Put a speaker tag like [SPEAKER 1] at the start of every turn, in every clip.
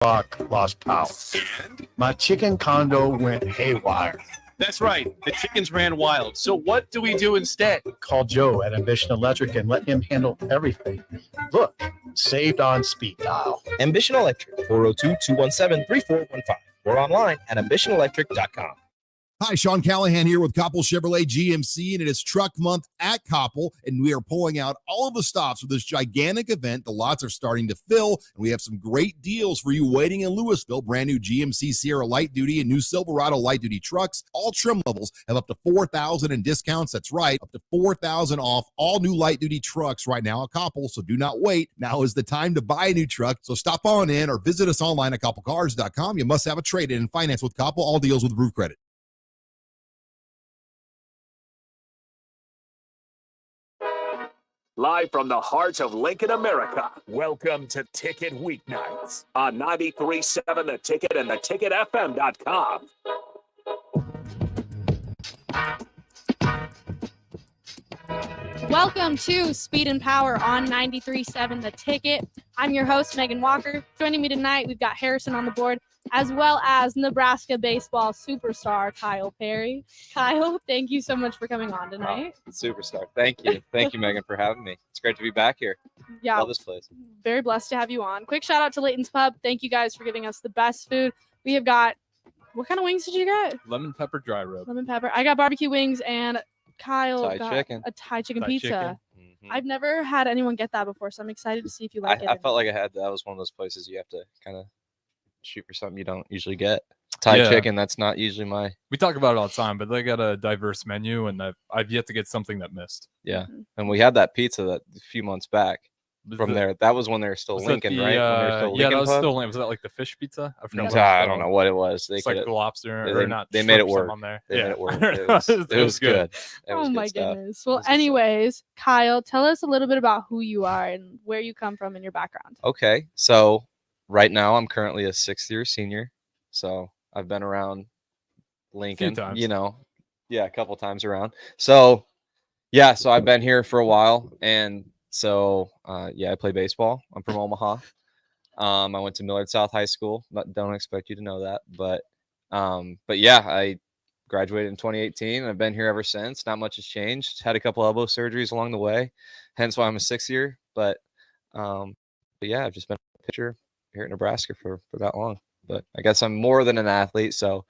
[SPEAKER 1] Clock lost power.
[SPEAKER 2] And?
[SPEAKER 1] My chicken condo went haywire.
[SPEAKER 2] That's right. The chickens ran wild. So what do we do instead?
[SPEAKER 1] Call Joe at Ambition Electric and let him handle everything. Look, saved on speed dial.
[SPEAKER 3] Ambition Electric, 402-217-3415. Or online at ambitionelectric.com.
[SPEAKER 4] Hi, Sean Callahan here with Koppel Chevrolet GMC, and it is Truck Month at Koppel, and we are pulling out all of the stops for this gigantic event. The lots are starting to fill, and we have some great deals for you waiting in Louisville. Brand new GMC Sierra Light Duty and new Silverado Light Duty trucks. All trim levels have up to $4,000 in discounts. That's right, up to $4,000 off all new light duty trucks right now at Koppel, so do not wait. Now is the time to buy a new truck, so stop on in or visit us online at koppelcars.com. You must have a trade-in and finance with Koppel. All deals with approved credit.
[SPEAKER 5] Live from the heart of Lincoln, America, welcome to Ticket Weeknights on 93.7 The Ticket and theticketfm.com.
[SPEAKER 6] Welcome to Speed and Power on 93.7 The Ticket. I'm your host, Meghan Walker. Joining me tonight, we've got Harrison on the board, as well as Nebraska baseball superstar Kyle Perry. Kyle, thank you so much for coming on tonight.
[SPEAKER 7] Oh, superstar. Thank you. Thank you, Meghan, for having me. It's great to be back here.
[SPEAKER 6] Yeah,
[SPEAKER 7] love this place.
[SPEAKER 6] Very blessed to have you on. Quick shout out to Layton's Pub. Thank you guys for giving us the best food. We have got, what kind of wings did you get?
[SPEAKER 8] Lemon pepper dry rub.
[SPEAKER 6] Lemon pepper. I got barbecue wings, and Kyle got a Thai chicken pizza.
[SPEAKER 7] Chicken.
[SPEAKER 6] I've never had anyone get that before, so I'm excited to see if you like it.
[SPEAKER 7] I felt like that was one of those places you have to kind of shoot for something you don't usually get. Thai chicken, that's not usually my...
[SPEAKER 8] We talk about it all the time, but they got a diverse menu, and I've yet to get something that missed.
[SPEAKER 7] Yeah, and we had that pizza that a few months back from there. That was when they were still Lincoln, right?
[SPEAKER 8] That was still Lincoln. Was that like the fish pizza?
[SPEAKER 7] I don't know what it was.
[SPEAKER 8] It's like lobster
[SPEAKER 7] or
[SPEAKER 8] not.
[SPEAKER 7] They made it work.
[SPEAKER 8] On there.
[SPEAKER 7] They made it work. It was good.
[SPEAKER 6] Oh my goodness. Well, anyways, Kyle, tell us a little bit about who you are and where you come from and your background.
[SPEAKER 7] Okay, so right now I'm currently a 6th-year senior, so I've been around Lincoln, a couple times around. So so I've been here for a while, and so I play baseball. I'm from Omaha. I went to Millard South High School. Don't expect you to know that, but I graduated in 2018, and I've been here ever since. Not much has changed. Had a couple elbow surgeries along the way, hence why I'm a 6th year. But I've just been a pitcher here in Nebraska for that long. But I guess I'm more than an athlete. So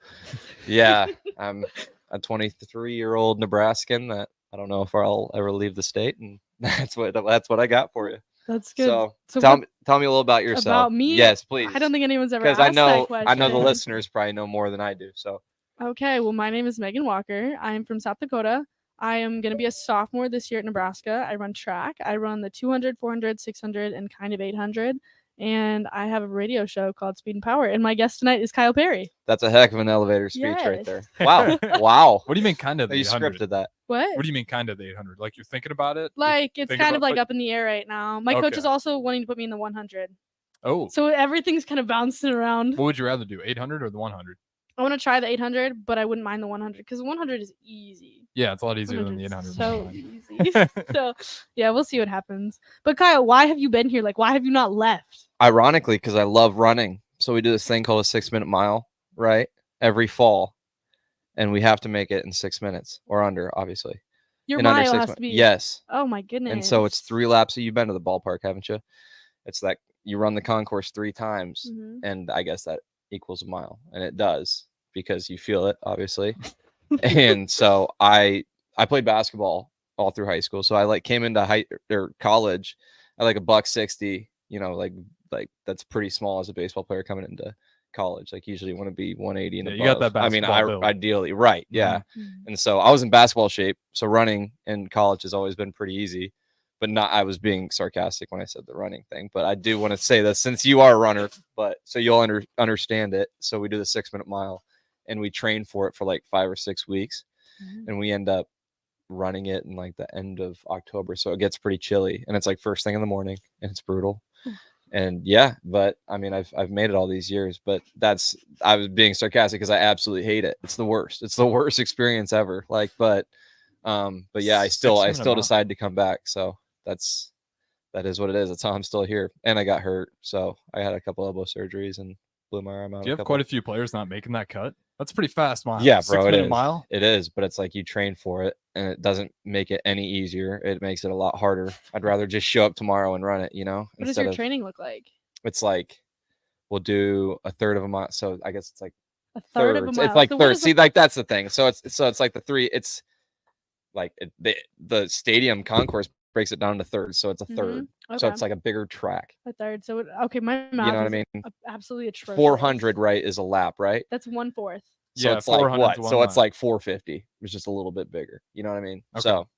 [SPEAKER 7] I'm a 23-year-old Nebraskan that I don't know if I'll ever leave the state, and that's what I got for you.
[SPEAKER 6] That's good.
[SPEAKER 7] So tell me a little about yourself.
[SPEAKER 6] About me?
[SPEAKER 7] Yes, please.
[SPEAKER 6] I don't think anyone's ever asked
[SPEAKER 7] that
[SPEAKER 6] question.
[SPEAKER 7] I know the listeners probably know more than I do. So
[SPEAKER 6] okay, well, my name is Meghan Walker. I am from South Dakota. I am going to be a sophomore this year at Nebraska. I run track. I run the 200, 400, 600, and kind of 800. And I have a radio show called Speed and Power. And my guest tonight is Kyle Perry.
[SPEAKER 7] That's a heck of an elevator speech right there. Wow.
[SPEAKER 8] What do you mean kind of the
[SPEAKER 7] You
[SPEAKER 8] 800?
[SPEAKER 7] scripted that.
[SPEAKER 6] What?
[SPEAKER 8] What do you mean kind of the 800? Like you're thinking about it?
[SPEAKER 6] Like it's kind of like up in the air right now. My coach is also wanting to put me in the 100.
[SPEAKER 8] Oh.
[SPEAKER 6] So everything's kind of bouncing around.
[SPEAKER 8] What would you rather do, 800 or the 100?
[SPEAKER 6] I want to try the 800, but I wouldn't mind the 100 because the 100 is easy.
[SPEAKER 8] Yeah, it's a lot easier than the 800.
[SPEAKER 6] So easy. So, we'll see what happens. But Kyle, why have you been here? Like, why have you not left?
[SPEAKER 7] Ironically, because I love running. So we do this thing called a 6-minute mile, right? Every fall. And we have to make it in 6 minutes or under, obviously.
[SPEAKER 6] Your mile has to be.
[SPEAKER 7] Yes.
[SPEAKER 6] Oh, my goodness.
[SPEAKER 7] And so it's 3 laps. You've been to the ballpark, haven't you? It's like you run the concourse 3 times.
[SPEAKER 6] Mm-hmm.
[SPEAKER 7] And I guess that equals a mile. And it does because you feel it, obviously. And so I played basketball all through high school. So I came into college at like $160, like that's pretty small as a baseball player coming into college. Like usually you want to be 180 and above.
[SPEAKER 8] You got that basketball build.
[SPEAKER 7] Ideally, right. Yeah.
[SPEAKER 6] Mm-hmm.
[SPEAKER 7] And so I was in basketball shape. So running in college has always been pretty easy, but I was being sarcastic when I said the running thing, but I do want to say this since you are a runner, but so you'll understand it. So we do the 6-minute mile and we train for it for like 5 or 6 weeks.
[SPEAKER 6] Mm-hmm.
[SPEAKER 7] And we end up running it in like the end of October. So it gets pretty chilly and it's like first thing in the morning and it's brutal. And but I mean, I've made it all these years, but I was being sarcastic because I absolutely hate it. It's the worst. It's the worst experience ever. But I still decided to come back. So that's that is what it is. That's how I'm still here. And I got hurt, so I had a couple elbow surgeries and blew my arm out.
[SPEAKER 8] Do you have quite a few players not making that cut? That's pretty fast mile.
[SPEAKER 7] Yeah, bro,
[SPEAKER 8] 6
[SPEAKER 7] it
[SPEAKER 8] minute
[SPEAKER 7] is.
[SPEAKER 8] mile.
[SPEAKER 7] It is, but it's like you train for it, and it doesn't make it any easier. It makes it a lot harder. I'd rather just show up tomorrow and run it.
[SPEAKER 6] What does your training look like?
[SPEAKER 7] It's like we'll do a third of a mile. So I guess it's like
[SPEAKER 6] a third of a mile.
[SPEAKER 7] It's like
[SPEAKER 6] so
[SPEAKER 7] thirds. See, like that's the thing. So it's like the three. It's like the stadium concourse breaks it down to thirds, so it's a third.
[SPEAKER 6] Okay.
[SPEAKER 7] So it's like a bigger track.
[SPEAKER 6] A third. So my math,
[SPEAKER 7] you know what I mean?
[SPEAKER 6] Absolutely atrocious.
[SPEAKER 7] 400, right, is a lap, right?
[SPEAKER 6] That's 1/4.
[SPEAKER 7] So it's like what? So it's like 450. It's just a little bit bigger. You know what I mean? Okay. So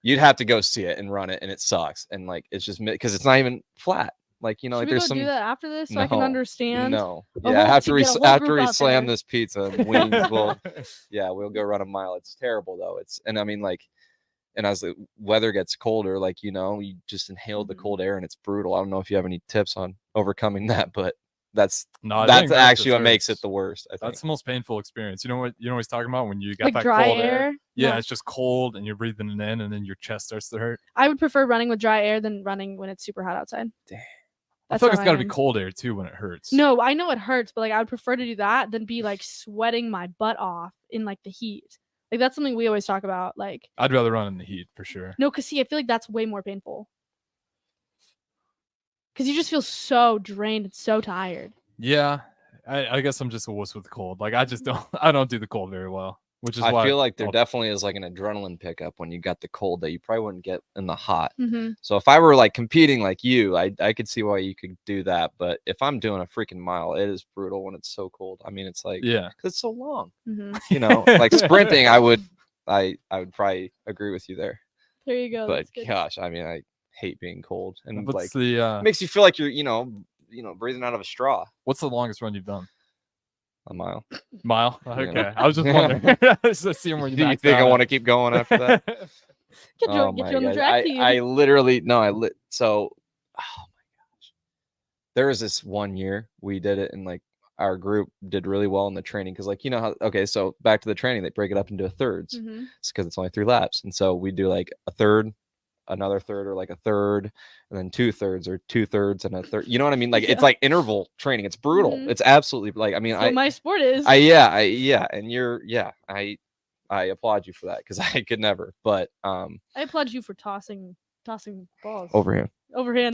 [SPEAKER 7] you'd have to go see it and run it, and it sucks. And like it's just because it's not even flat. Like, you know,
[SPEAKER 6] Should
[SPEAKER 7] like
[SPEAKER 6] we
[SPEAKER 7] there's
[SPEAKER 6] go
[SPEAKER 7] some.
[SPEAKER 6] do that after this so I can understand.
[SPEAKER 7] No. Yeah. After we slam this pizza and wings, we'll go run a mile. It's terrible though. And I mean, like, and as the weather gets colder, like, you know, you just inhale the cold air and it's brutal. I don't know if you have any tips on overcoming that, but that's actually what makes it the worst. I think
[SPEAKER 8] that's the most painful experience. You know what he's talking about when you got like that
[SPEAKER 6] dry
[SPEAKER 8] cold
[SPEAKER 6] air?
[SPEAKER 8] Yeah, it's just cold and you're breathing it in, and then your chest starts to hurt.
[SPEAKER 6] I would prefer running with dry air than running when it's super hot outside.
[SPEAKER 7] Damn.
[SPEAKER 8] I feel like it's got to be cold air too when it hurts.
[SPEAKER 6] No, I know it hurts, but like I would prefer to do that than be like sweating my butt off in like the heat. Like that's something we always talk about. Like
[SPEAKER 8] I'd rather run in the heat for sure.
[SPEAKER 6] No, because see, I feel like that's way more painful. Because you just feel so drained and so tired.
[SPEAKER 8] Yeah, I guess I'm just a wuss with the cold. Like I don't do the cold very well. Which is why
[SPEAKER 7] I feel like there definitely is like an adrenaline pickup when you got the cold that you probably wouldn't get in the hot.
[SPEAKER 6] Mm-hmm.
[SPEAKER 7] So if I were like competing like you, I could see why you could do that. But if I'm doing a freaking mile, it is brutal when it's so cold. I mean, it's like, because it's so long.
[SPEAKER 6] Mm-hmm.
[SPEAKER 7] You know, like sprinting, I would probably agree with you there.
[SPEAKER 6] There you go.
[SPEAKER 7] But gosh, I mean, I hate being cold, and
[SPEAKER 8] what's
[SPEAKER 7] like makes you feel like you're, you know, breathing out of a straw.
[SPEAKER 8] What's the longest run you've done?
[SPEAKER 7] A mile.
[SPEAKER 8] Okay.
[SPEAKER 7] Yeah.
[SPEAKER 8] I was just wondering. Seeing where
[SPEAKER 7] Do you think I want to keep going after that?
[SPEAKER 6] Get you on the drag team.
[SPEAKER 7] I literally so oh my gosh. There was this one year we did it, and like our group did really well in the training because, like, you know how, okay, so back to the training, they break it up into thirds.
[SPEAKER 6] Mm-hmm.
[SPEAKER 7] It's because it's only 3 laps, and so we do like a third, another third, or like a third, and then 2/3 or 2/3 and a third. You know what I mean? Like it's like interval training. It's brutal.
[SPEAKER 6] Mm-hmm.
[SPEAKER 7] It's absolutely like, I mean,
[SPEAKER 6] my sport is.
[SPEAKER 7] And I applaud you for that because I could never. But
[SPEAKER 6] I applaud you for tossing balls.
[SPEAKER 7] Overhand.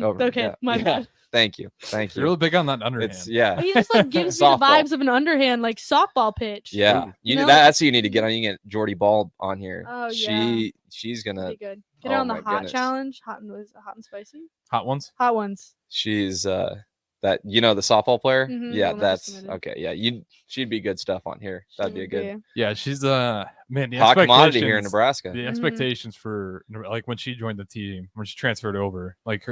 [SPEAKER 6] Okay,
[SPEAKER 7] yeah.
[SPEAKER 6] my bad.
[SPEAKER 7] Thank you.
[SPEAKER 8] You're really big on that underhand.
[SPEAKER 6] He just like gives you the vibes of an underhand, like softball pitch.
[SPEAKER 7] Yeah, that's who you need to get on. You can get Jordy Ball on here.
[SPEAKER 6] Oh
[SPEAKER 7] she's gonna
[SPEAKER 6] be good. Get her on the hot challenge. Hot and spicy.
[SPEAKER 8] Hot ones.
[SPEAKER 6] Hot ones.
[SPEAKER 7] She's that, you know, the softball player.
[SPEAKER 6] Mm-hmm,
[SPEAKER 7] yeah, that's okay. Yeah, she'd be good stuff on here. That'd be a good.
[SPEAKER 8] Yeah, she's man, the
[SPEAKER 7] hot commodity here in Nebraska.
[SPEAKER 8] The expectations for like when she joined the team, when she transferred over, like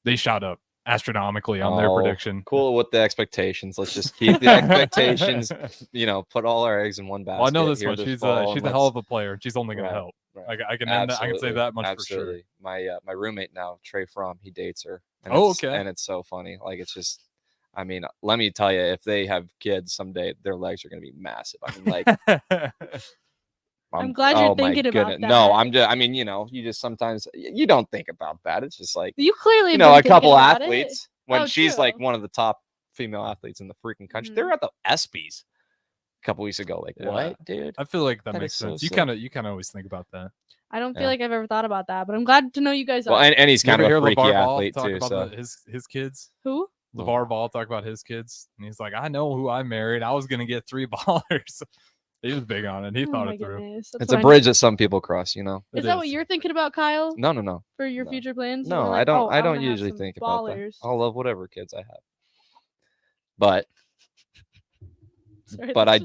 [SPEAKER 8] they shot up astronomically on their prediction.
[SPEAKER 7] Cool with the expectations. Let's just keep the expectations. You know, put all our eggs in one basket.
[SPEAKER 8] Well, I know this one. She's a hell of a player. She's only going to help. Right. I can say that much for sure.
[SPEAKER 7] My roommate now, Trey Fromm, he dates her. And
[SPEAKER 8] okay.
[SPEAKER 7] And it's so funny. Like, it's just, I mean, let me tell you, if they have kids someday, their legs are going to be massive. I mean, like,
[SPEAKER 6] I'm glad you're thinking about that.
[SPEAKER 7] No, I mean, you know, you just sometimes you don't think about that. It's just like,
[SPEAKER 6] you clearly,
[SPEAKER 7] a couple athletes when she's
[SPEAKER 6] true.
[SPEAKER 7] like one of the top female athletes in the freaking country.
[SPEAKER 6] Mm-hmm.
[SPEAKER 7] They were at the ESPYs a couple weeks ago. Like, what, dude?
[SPEAKER 8] I feel like that makes sense.
[SPEAKER 7] So
[SPEAKER 8] you kind of always think about that.
[SPEAKER 6] I don't feel like I've ever thought about that, but I'm glad to know you guys are.
[SPEAKER 7] Well, and he's kind of a freaky athlete
[SPEAKER 8] too.
[SPEAKER 7] So
[SPEAKER 8] His kids.
[SPEAKER 6] Who?
[SPEAKER 8] LeVar Ball talk about his kids, and he's like, I know who I married. I was gonna get 3 ballers. He was big on it. He thought it through.
[SPEAKER 7] It's a bridge that some people cross, you know.
[SPEAKER 6] Is that what you're thinking about, Kyle?
[SPEAKER 7] No.
[SPEAKER 6] For your future plans?
[SPEAKER 7] No,
[SPEAKER 6] like,
[SPEAKER 7] I don't usually think about that. I'll love whatever kids I have. But
[SPEAKER 6] Sorry,
[SPEAKER 7] I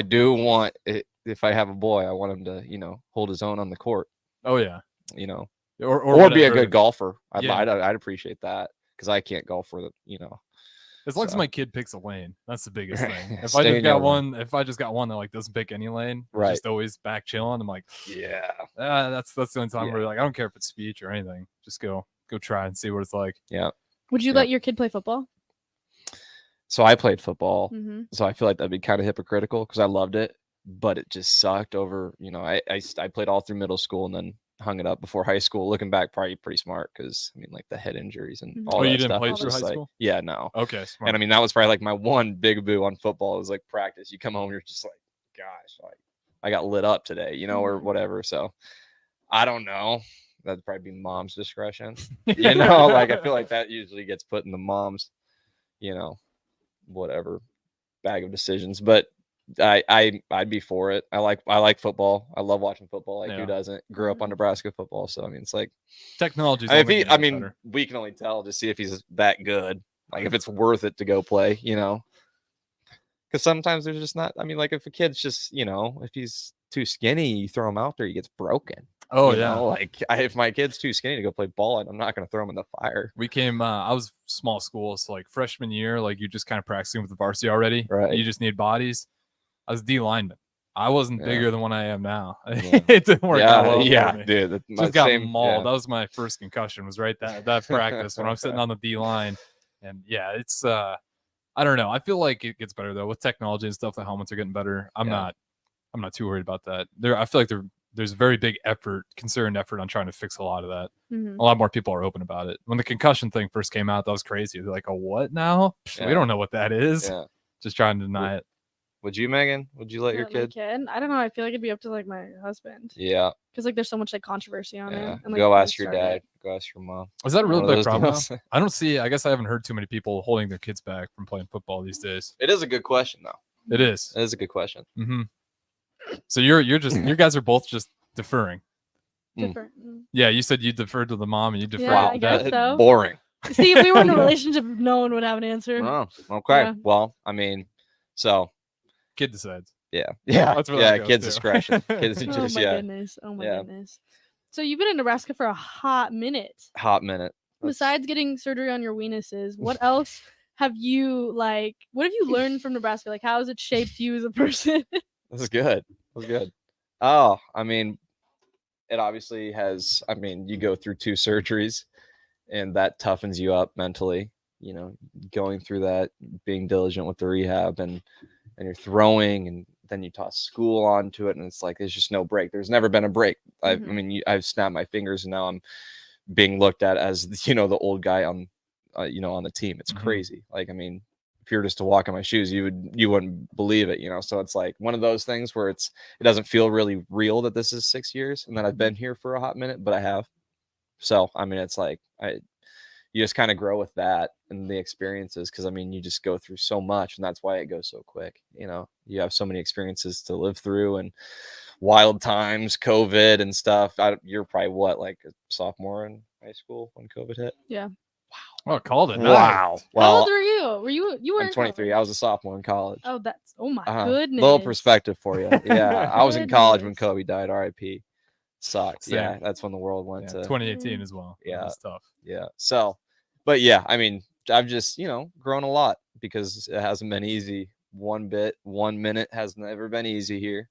[SPEAKER 7] do want it, if I have a boy, I want him to, you know, hold his own on the court.
[SPEAKER 8] Oh yeah.
[SPEAKER 7] You know,
[SPEAKER 8] or
[SPEAKER 7] be a good golfer. I'd appreciate that because I can't golf for the, you know.
[SPEAKER 8] As long as my kid picks a lane, that's the biggest thing. If I just got one that like doesn't pick any lane, just always back chilling, I'm like, that's the only time where like I don't care if it's speech or anything. Just go try and see what it's like.
[SPEAKER 7] Yeah.
[SPEAKER 6] Would you let your kid play football?
[SPEAKER 7] So I played football,
[SPEAKER 6] Mm-hmm.
[SPEAKER 7] so I feel like that'd be kind of hypocritical because I loved it, but it just sucked over. You know, I played all through middle school, and then hung it up before high school. Looking back, probably pretty smart because I mean, like the head injuries and all that
[SPEAKER 8] you didn't
[SPEAKER 7] stuff.
[SPEAKER 8] play
[SPEAKER 7] was
[SPEAKER 8] through
[SPEAKER 7] just
[SPEAKER 8] high
[SPEAKER 7] like,
[SPEAKER 8] school?
[SPEAKER 7] yeah, no.
[SPEAKER 8] Okay, smart.
[SPEAKER 7] And I mean, that was probably like my one big boo on football. It was like practice. You come home, you're just like, gosh, like I got lit up today, you know, or whatever. So I don't know. That'd probably be mom's discretion. You know, like I feel like that usually gets put in the mom's, you know, whatever bag of decisions. But I'd be for it. I like football. I love watching football. Like who doesn't? Grew up on Nebraska football, so I mean, it's like
[SPEAKER 8] technology.
[SPEAKER 7] I mean, we can only tell to see if he's that good. Like if it's worth it to go play, you know. Because sometimes there's just not. I mean, like if a kid's just, you know, if he's too skinny, you throw him out there, he gets broken.
[SPEAKER 8] Oh
[SPEAKER 7] you
[SPEAKER 8] yeah.
[SPEAKER 7] know? Like if my kid's too skinny to go play ball, I'm not going to throw him in the fire.
[SPEAKER 8] We came. I was small school, so like freshman year, like you just kind of practicing with the varsity already.
[SPEAKER 7] Right.
[SPEAKER 8] You just need bodies. I was D lineman. I wasn't bigger than what I am now.
[SPEAKER 7] Yeah.
[SPEAKER 8] It didn't work out well for me.
[SPEAKER 7] Dude.
[SPEAKER 8] Just got mauled. That was my first concussion. Was right that practice when I was sitting on the D line, and yeah, it's I don't know. I feel like it gets better though with technology and stuff. The helmets are getting better. I'm not too worried about that. I feel like there's a very big concerned effort on trying to fix a lot of that. A lot more people are open about it. When the concussion thing first came out, that was crazy. They're like, "Oh, what now? We don't know what that is."
[SPEAKER 7] Yeah.
[SPEAKER 8] Just trying to deny it.
[SPEAKER 7] Would you, Megan? Would you let your kid?
[SPEAKER 6] I don't know. I feel like it'd be up to like my husband.
[SPEAKER 7] Yeah.
[SPEAKER 6] Because like there's so much like controversy on it. And, like,
[SPEAKER 7] go ask your dad. Go ask your mom.
[SPEAKER 8] Is that a real big problem? I don't see. I guess I haven't heard too many people holding their kids back from playing football these days.
[SPEAKER 7] It is a good question, though.
[SPEAKER 8] It is.
[SPEAKER 7] It is a good question.
[SPEAKER 8] Mm-hmm. So you're just you guys are both just deferring. Yeah, you said you deferred to the mom and you deferred.
[SPEAKER 6] Yeah,
[SPEAKER 8] to dad.
[SPEAKER 6] so.
[SPEAKER 7] Boring.
[SPEAKER 6] See, if we were in a relationship, no one would have an answer.
[SPEAKER 7] Oh, okay.
[SPEAKER 6] Yeah.
[SPEAKER 7] Well, I mean, so
[SPEAKER 8] kid decides.
[SPEAKER 7] Yeah.
[SPEAKER 8] That's really
[SPEAKER 7] kids' discretion. Kids
[SPEAKER 6] Oh my goodness. Oh my goodness. So you've been in Nebraska for a hot minute. Besides getting surgery on your weenuses, what else have you what have you learned from Nebraska? Like how has it shaped you as a person?
[SPEAKER 7] This is good. Oh, I mean, it obviously has. I mean, you go through 2 surgeries and that toughens you up mentally, you know, going through that, being diligent with the rehab and you're throwing and then you toss school onto it and it's like there's just no break. There's never been a break. I mean, I've snapped my fingers and now I'm being looked at as, you know, the old guy on you know, on the team. It's crazy. Like, I mean, if you were just to walk in my shoes, you wouldn't believe it, you know. So it's like one of those things where it doesn't feel really real that this is 6 years and that I've been here for a hot minute, but I have. So I mean, it's like you just kind of grow with that and the experiences because I mean, you just go through so much and that's why it goes so quick. You know, you have so many experiences to live through and wild times, COVID and stuff. You're probably like a sophomore in high school when COVID hit?
[SPEAKER 6] Yeah.
[SPEAKER 8] Wow. Oh, called it.
[SPEAKER 7] Wow.
[SPEAKER 6] Nice.
[SPEAKER 7] Well,
[SPEAKER 6] how old are you? You were
[SPEAKER 7] I'm 23. I was a sophomore in college.
[SPEAKER 6] Oh, oh my goodness.
[SPEAKER 7] Little perspective for you. Yeah. I was in college when Kobe died. RIP. Sucks.
[SPEAKER 8] Same.
[SPEAKER 7] Yeah. That's when the world went to
[SPEAKER 8] 2018 as well.
[SPEAKER 7] Yeah.
[SPEAKER 8] That was tough.
[SPEAKER 7] Yeah. So, but yeah, I mean, I've just, you know, grown a lot because it hasn't been easy. 1 minute has never been easy here,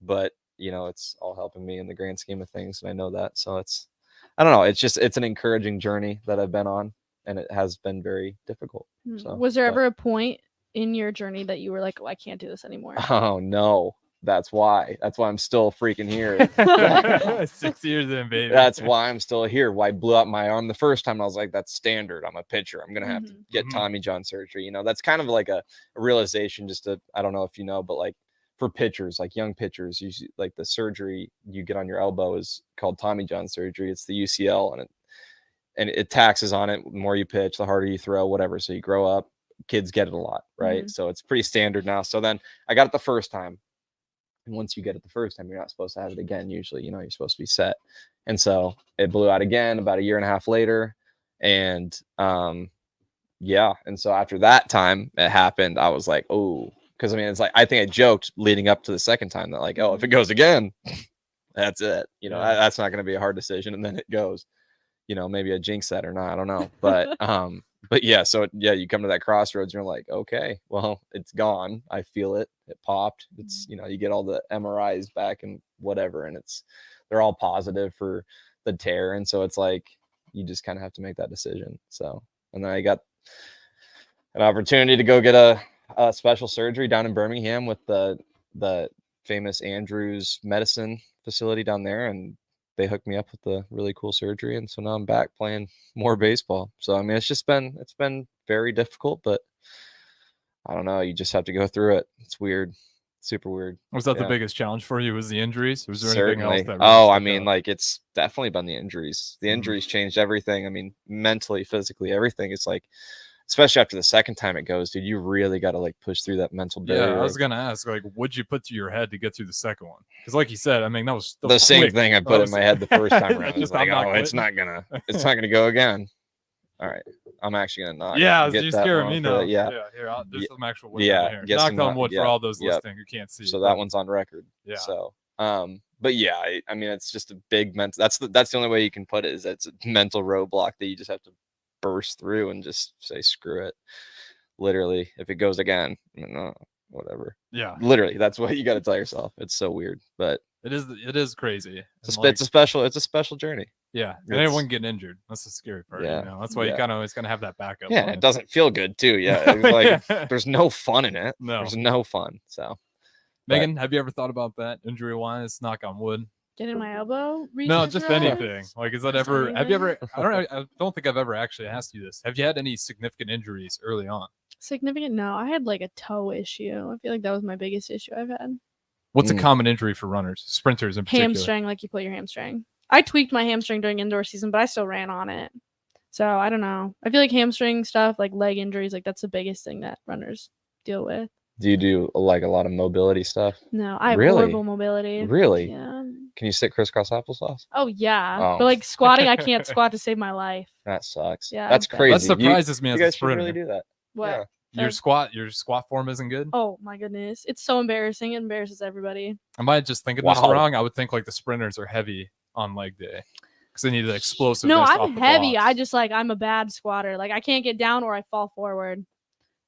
[SPEAKER 7] but you know, it's all helping me in the grand scheme of things. And I know that. So I don't know. It's an encouraging journey that I've been on and it has been very difficult. So,
[SPEAKER 6] was there ever a point in your journey that you were like, oh, I can't do this anymore?
[SPEAKER 7] Oh no. That's why I'm still freaking here.
[SPEAKER 8] 6 years in, baby.
[SPEAKER 7] That's why I'm still here. Why I blew up my arm the first time. I was like, that's standard. I'm a pitcher. I'm going to have to get Tommy John surgery. You know, that's kind of like a realization I don't know if you know, but like for pitchers, like young pitchers, usually like the surgery you get on your elbow is called Tommy John surgery. It's the UCL and it taxes on it. The more you pitch, the harder you throw, whatever. So you grow up, kids get it a lot. Right. So it's pretty standard now. So then I got it the first time. And once you get it the first time, you're not supposed to have it again. Usually, you know, you're supposed to be set. And so it blew out again about 1.5 years later. And yeah. And so after that time it happened, I was like, oh, because I mean, it's like, I think I joked leading up to the second time that like, oh, if it goes again, that's it. You know, that's not going to be a hard decision. And then it goes, you know, maybe I jinx that or not. I don't know. But yeah, so yeah, you come to that crossroads and you're like, okay, well, it's gone. I feel it. It popped. It's, you know, you get all the MRIs back and whatever, and they're all positive for the tear. And so it's like, you just kind of have to make that decision. So, and then I got an opportunity to go get a special surgery down in Birmingham with the famous Andrews medicine facility down there. And they hooked me up with the really cool surgery, and so now I'm back playing more baseball. So I mean, it's been very difficult, but I don't know. You just have to go through it. It's weird, super weird.
[SPEAKER 8] Was that the biggest challenge for you? Was the injuries? Was there
[SPEAKER 7] Certainly.
[SPEAKER 8] anything else that? Really
[SPEAKER 7] I mean, like it's definitely been the injuries. The injuries changed everything. I mean, mentally, physically, everything. It's like, especially after the second time it goes, dude, you really got to like push through that mental barrier.
[SPEAKER 8] Yeah, I was gonna ask, like, what'd you put through your head to get through the second one? Because, like you said, I mean, that was
[SPEAKER 7] the same
[SPEAKER 8] quick.
[SPEAKER 7] thing I put in my head the first time around.
[SPEAKER 8] Just,
[SPEAKER 7] Like,
[SPEAKER 8] I'm not
[SPEAKER 7] it's not gonna go again. All right, I'm actually gonna knock.
[SPEAKER 8] Yeah,
[SPEAKER 7] get
[SPEAKER 8] you're
[SPEAKER 7] that
[SPEAKER 8] scaring
[SPEAKER 7] one
[SPEAKER 8] me
[SPEAKER 7] for
[SPEAKER 8] now.
[SPEAKER 7] the- yeah,
[SPEAKER 8] Here, there's some actual wood
[SPEAKER 7] yeah,
[SPEAKER 8] here.
[SPEAKER 7] get
[SPEAKER 8] Knock
[SPEAKER 7] some
[SPEAKER 8] on wood for all those
[SPEAKER 7] yep.
[SPEAKER 8] listening who can't see.
[SPEAKER 7] So that one's on record.
[SPEAKER 8] Yeah.
[SPEAKER 7] So, but yeah, I mean, it's just a big mental. That's the only way you can put it, is it's a mental roadblock that you just have to burst through and just say screw it. Literally, if it goes again, whatever.
[SPEAKER 8] Yeah.
[SPEAKER 7] Literally, that's what you got to tell yourself. It's so weird, but
[SPEAKER 8] it is crazy.
[SPEAKER 7] It's a special journey.
[SPEAKER 8] Yeah, and anyone getting injured. That's the scary part.
[SPEAKER 7] Yeah,
[SPEAKER 8] you know? That's why you kind of always gonna have that backup.
[SPEAKER 7] Yeah, it doesn't feel good too. Yeah, it's like there's no fun in it.
[SPEAKER 8] No,
[SPEAKER 7] there's no fun. So,
[SPEAKER 8] Megan, have you ever thought about that injury wise? Knock on wood.
[SPEAKER 6] Getting my elbow?
[SPEAKER 8] No, just anything. Like, is that ever?
[SPEAKER 6] Anything?
[SPEAKER 8] Have you ever? I don't think I've ever actually asked you this. Have you had any significant injuries early on?
[SPEAKER 6] Significant? No, I had like a toe issue. I feel like that was my biggest issue I've had.
[SPEAKER 8] What's a common injury for runners, sprinters in particular?
[SPEAKER 6] Hamstring, like you pull your hamstring. I tweaked my hamstring during indoor season, but I still ran on it. So I don't know. I feel like hamstring stuff, like leg injuries, like that's the biggest thing that runners deal with.
[SPEAKER 7] Do you do like a lot of mobility stuff?
[SPEAKER 6] No, I have horrible mobility.
[SPEAKER 7] Really?
[SPEAKER 6] Yeah.
[SPEAKER 7] Can you sit crisscross applesauce?
[SPEAKER 6] Oh yeah,
[SPEAKER 7] Oh.
[SPEAKER 6] but like squatting, I can't squat to save my life.
[SPEAKER 7] That sucks.
[SPEAKER 6] Yeah,
[SPEAKER 7] that's crazy.
[SPEAKER 8] That surprises me
[SPEAKER 7] you
[SPEAKER 8] as
[SPEAKER 7] guys
[SPEAKER 8] a
[SPEAKER 7] should
[SPEAKER 8] sprinter.
[SPEAKER 7] really do that.
[SPEAKER 6] What?
[SPEAKER 7] Yeah.
[SPEAKER 8] Your squat form isn't good.
[SPEAKER 6] Oh my goodness, it's so embarrassing. It embarrasses everybody.
[SPEAKER 8] Am I just thinking this wrong? I would think like the sprinters are heavy on leg day because they need the explosiveness.
[SPEAKER 6] No,
[SPEAKER 8] off
[SPEAKER 6] I'm
[SPEAKER 8] the
[SPEAKER 6] heavy.
[SPEAKER 8] blocks.
[SPEAKER 6] I just I'm a bad squatter. Like I can't get down or I fall forward.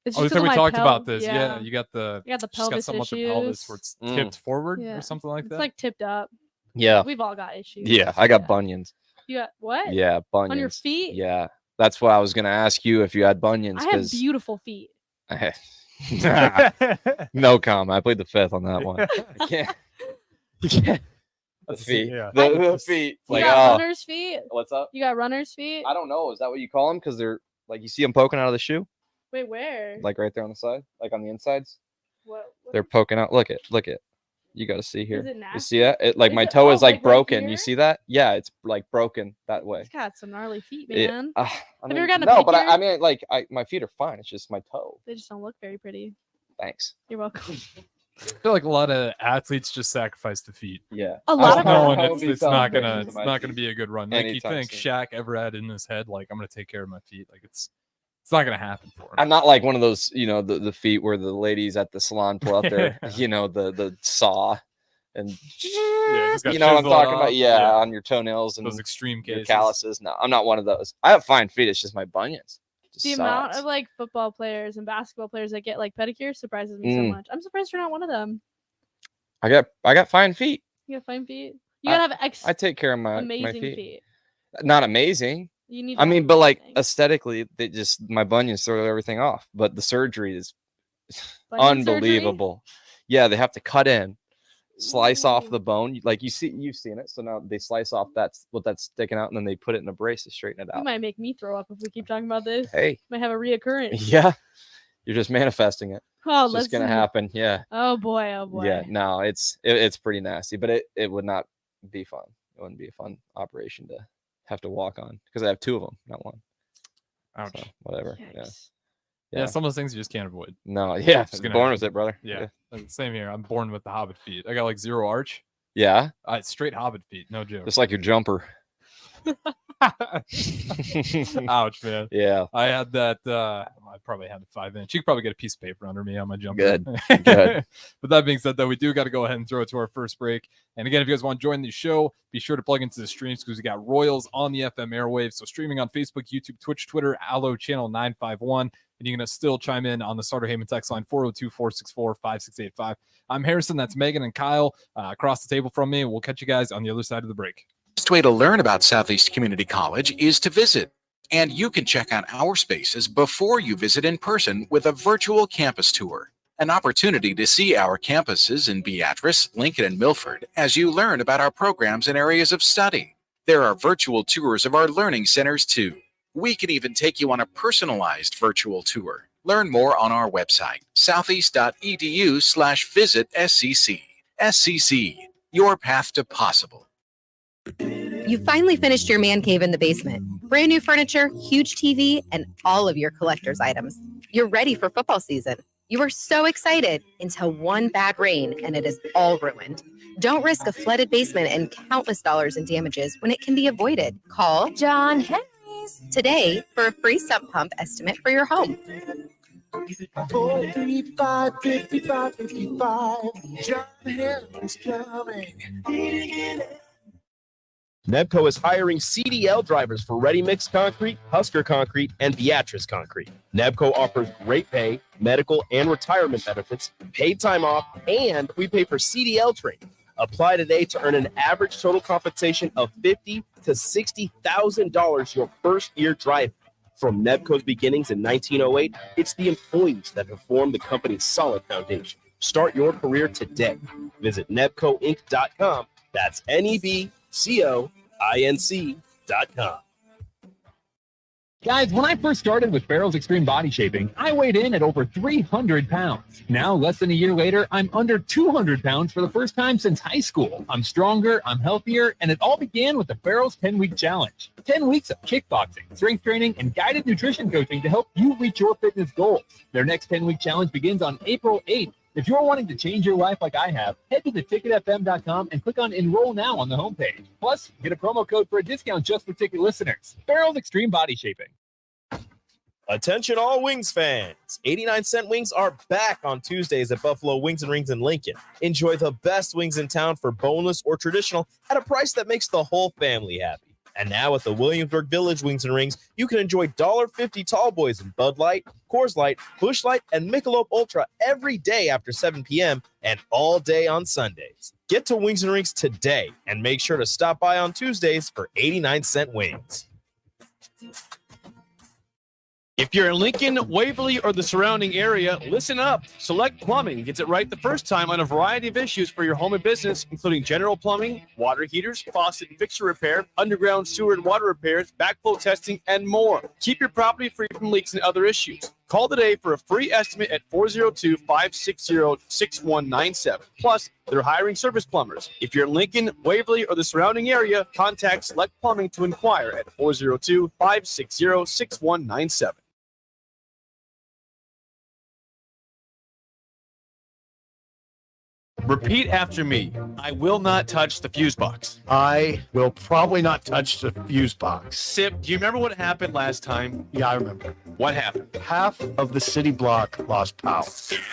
[SPEAKER 6] It's
[SPEAKER 8] I
[SPEAKER 6] just
[SPEAKER 8] think we
[SPEAKER 6] 'cause of my
[SPEAKER 8] talked about this. Yeah, you got the
[SPEAKER 6] pelvis
[SPEAKER 8] something with the pelvis where it's tipped forward or something like
[SPEAKER 6] It's
[SPEAKER 8] that.
[SPEAKER 6] like tipped up.
[SPEAKER 7] Yeah.
[SPEAKER 6] We've all got issues.
[SPEAKER 7] Yeah, I got bunions.
[SPEAKER 6] You got what?
[SPEAKER 7] Yeah, bunions.
[SPEAKER 6] On your feet?
[SPEAKER 7] Yeah, that's why I was gonna ask you if you had bunions.
[SPEAKER 6] I have beautiful feet.
[SPEAKER 7] No comment. I played the fifth on that one. I can't. You can't. The feet.
[SPEAKER 8] Yeah.
[SPEAKER 7] The feet.
[SPEAKER 6] You
[SPEAKER 7] Like,
[SPEAKER 6] got runner's feet?
[SPEAKER 7] What's up?
[SPEAKER 6] You got runner's feet?
[SPEAKER 7] I don't know. Is that what you call them? Because they're like, you see them poking out of the shoe,
[SPEAKER 6] Wait, where?
[SPEAKER 7] like right there on the side, like on the insides.
[SPEAKER 6] What?
[SPEAKER 7] They're poking out. Look it. You got to see here.
[SPEAKER 6] Is it
[SPEAKER 7] You see it? It like
[SPEAKER 6] Is
[SPEAKER 7] my
[SPEAKER 6] it-
[SPEAKER 7] toe
[SPEAKER 6] oh,
[SPEAKER 7] is like
[SPEAKER 6] like right
[SPEAKER 7] broken.
[SPEAKER 6] here?
[SPEAKER 7] You see that? Yeah, it's like broken that way.
[SPEAKER 6] It's got some gnarly feet,
[SPEAKER 7] It-
[SPEAKER 6] man.
[SPEAKER 7] I
[SPEAKER 6] Have you
[SPEAKER 7] mean,
[SPEAKER 6] ever gotten a
[SPEAKER 7] no, but
[SPEAKER 6] pedicure?
[SPEAKER 7] I mean, like, my feet are fine. It's just my toe.
[SPEAKER 6] They just don't look very pretty.
[SPEAKER 7] Thanks.
[SPEAKER 6] You're welcome.
[SPEAKER 8] I feel like a lot of athletes just sacrifice the feet.
[SPEAKER 7] Yeah.
[SPEAKER 6] A lot of
[SPEAKER 8] knowing
[SPEAKER 7] them.
[SPEAKER 8] it's not gonna be a good run. Like you
[SPEAKER 7] Anytime
[SPEAKER 8] think
[SPEAKER 7] soon.
[SPEAKER 8] Shaq ever had in his head, like I'm gonna take care of my feet. Like it's not gonna happen for him.
[SPEAKER 7] I'm not like one of those, the feet where the ladies at the salon pull out their, the saw and
[SPEAKER 8] just got
[SPEAKER 7] you know what I'm
[SPEAKER 8] chiseled
[SPEAKER 7] talking
[SPEAKER 8] off.
[SPEAKER 7] about? Yeah,
[SPEAKER 8] Yeah.
[SPEAKER 7] on your toenails and
[SPEAKER 8] Those extreme
[SPEAKER 7] your
[SPEAKER 8] cases.
[SPEAKER 7] calluses. No, I'm not one of those. I have fine feet. It's just my bunions. Just
[SPEAKER 6] The amount
[SPEAKER 7] sucks.
[SPEAKER 6] of like football players and basketball players that get like pedicures surprises me so much. I'm surprised you're not one of them.
[SPEAKER 7] I got fine feet.
[SPEAKER 6] You got fine feet. You gotta have
[SPEAKER 7] I take care of my
[SPEAKER 6] amazing
[SPEAKER 7] feet. Not amazing.
[SPEAKER 6] You need.
[SPEAKER 7] I mean, but like aesthetically, they just my bunions throw everything off. But the surgery is
[SPEAKER 6] Bunion surgery?
[SPEAKER 7] unbelievable. Yeah, they have to cut in, slice off the bone. Like you've seen it. So now they slice off that's sticking out, and then they put it in a brace to straighten it
[SPEAKER 6] You
[SPEAKER 7] out.
[SPEAKER 6] might make me throw up if we keep talking about this.
[SPEAKER 7] Hey,
[SPEAKER 6] Might have a reoccurrence.
[SPEAKER 7] yeah, you're just manifesting it.
[SPEAKER 6] Oh,
[SPEAKER 7] It's just gonna happen. Yeah.
[SPEAKER 6] Oh boy. Oh boy.
[SPEAKER 7] Yeah. No, it's pretty nasty, but it would not be fun. It wouldn't be a fun operation to have to walk on because I have two of them, not one.
[SPEAKER 8] Ouch.
[SPEAKER 7] So, whatever.
[SPEAKER 6] Yikes.
[SPEAKER 8] Yeah, some of those things you just can't avoid.
[SPEAKER 7] No, yeah,
[SPEAKER 8] Just gonna
[SPEAKER 7] born
[SPEAKER 8] happen.
[SPEAKER 7] with it, brother.
[SPEAKER 8] Yeah. Same here. I'm born with the hobbit feet. I got like zero arch.
[SPEAKER 7] Yeah.
[SPEAKER 8] Straight hobbit feet. No joke.
[SPEAKER 7] Just like your jumper.
[SPEAKER 8] Ouch, man.
[SPEAKER 7] Yeah.
[SPEAKER 8] I had that. I probably had a 5-inch. You could probably get a piece of paper under me on my jumper.
[SPEAKER 7] Good. Good.
[SPEAKER 8] But that being said, though, we do got to go ahead and throw it to our first break. And again, if you guys want to join the show, be sure to plug into the streams because we got Royals on the FM airwaves. So streaming on Facebook, YouTube, Twitch, Twitter, Allo channel 951. And you're going to still chime in on the Starter Heyman text line 402-464-5685. I'm Harrison. That's Megan and Kyle across the table from me. We'll catch you guys on the other side of the break.
[SPEAKER 9] The best way to learn about Southeast Community College is to visit. And you can check out our spaces before you visit in person with a virtual campus tour. an opportunity to see our campuses in Beatrice, Lincoln, and Milford as you learn about our programs and areas of study. There are virtual tours of our learning centers too. We can even take you on a personalized virtual tour. Learn more on our website, southeast.edu/visit SCC. SCC, your path to possible.
[SPEAKER 10] You finally finished your man cave in the basement. Brand new furniture, huge TV, and all of your collector's items. You're ready for football season. You were so excited until one bad rain and it is all ruined. Don't risk a flooded basement and countless dollars in damages when it can be avoided. Call John Henry's today for a free sump pump estimate for your home.
[SPEAKER 5] 435-5555. John Henry's coming.
[SPEAKER 3] Nebco is hiring CDL drivers for Ready Mix Concrete, Husker Concrete, and Beatrice Concrete. Nebco offers great pay, medical, and retirement benefits, paid time off, and we pay for CDL training. Apply today to earn an average total compensation of $50,000 to $60,000 your first year driving. From Nebco's beginnings in 1908, it's the employees that have formed the company's solid foundation. Start your career today. Visit nebcoinc.com. That's NEBCOINC.com.
[SPEAKER 11] Guys, when I first started with Farrell's Extreme Body Shaping, I weighed in at over 300 pounds. Now, less than a year later, I'm under 200 pounds for the first time since high school. I'm stronger, I'm healthier, and it all began with the Farrell's 10-Week Challenge. 10 weeks of kickboxing, strength training, and guided nutrition coaching to help you reach your fitness goals. Their next 10-week challenge begins on April 8th. If you're wanting to change your life like I have, head to theticketfm.com and click on Enroll Now on the homepage. Plus, get a promo code for a discount just for ticket listeners. Farrell's Extreme Body Shaping.
[SPEAKER 3] Attention all Wings fans. 89-cent wings are back on Tuesdays at Buffalo Wings and Rings in Lincoln. Enjoy the best wings in town for boneless or traditional at a price that makes the whole family happy. And now at the Williamsburg Village Wings and Rings, you can enjoy $1.50 tall boys in Bud Light, Coors Light, Busch Light, and Michelob Ultra every day after 7 p.m. and all day on Sundays. Get to Wings and Rings today and make sure to stop by on Tuesdays for 89-cent wings.
[SPEAKER 2] If you're in Lincoln, Waverly, or the surrounding area, listen up. Select Plumbing gets it right the first time on a variety of issues for your home and business, including general plumbing, water heaters, faucet and fixture repair, underground sewer and water repairs, backflow testing, and more. Keep your property free from leaks and other issues. Call today for a free estimate at 402-560-6197. Plus, they're hiring service plumbers. If you're in Lincoln, Waverly, or the surrounding area, contact Select Plumbing to inquire at 402-560-6197. Repeat after me. I will not touch the fuse box.
[SPEAKER 1] I will probably not touch the fuse box.
[SPEAKER 2] Sip, do you remember what happened last time?
[SPEAKER 1] Yeah, I remember.
[SPEAKER 2] What happened?
[SPEAKER 1] Half of the city block lost power.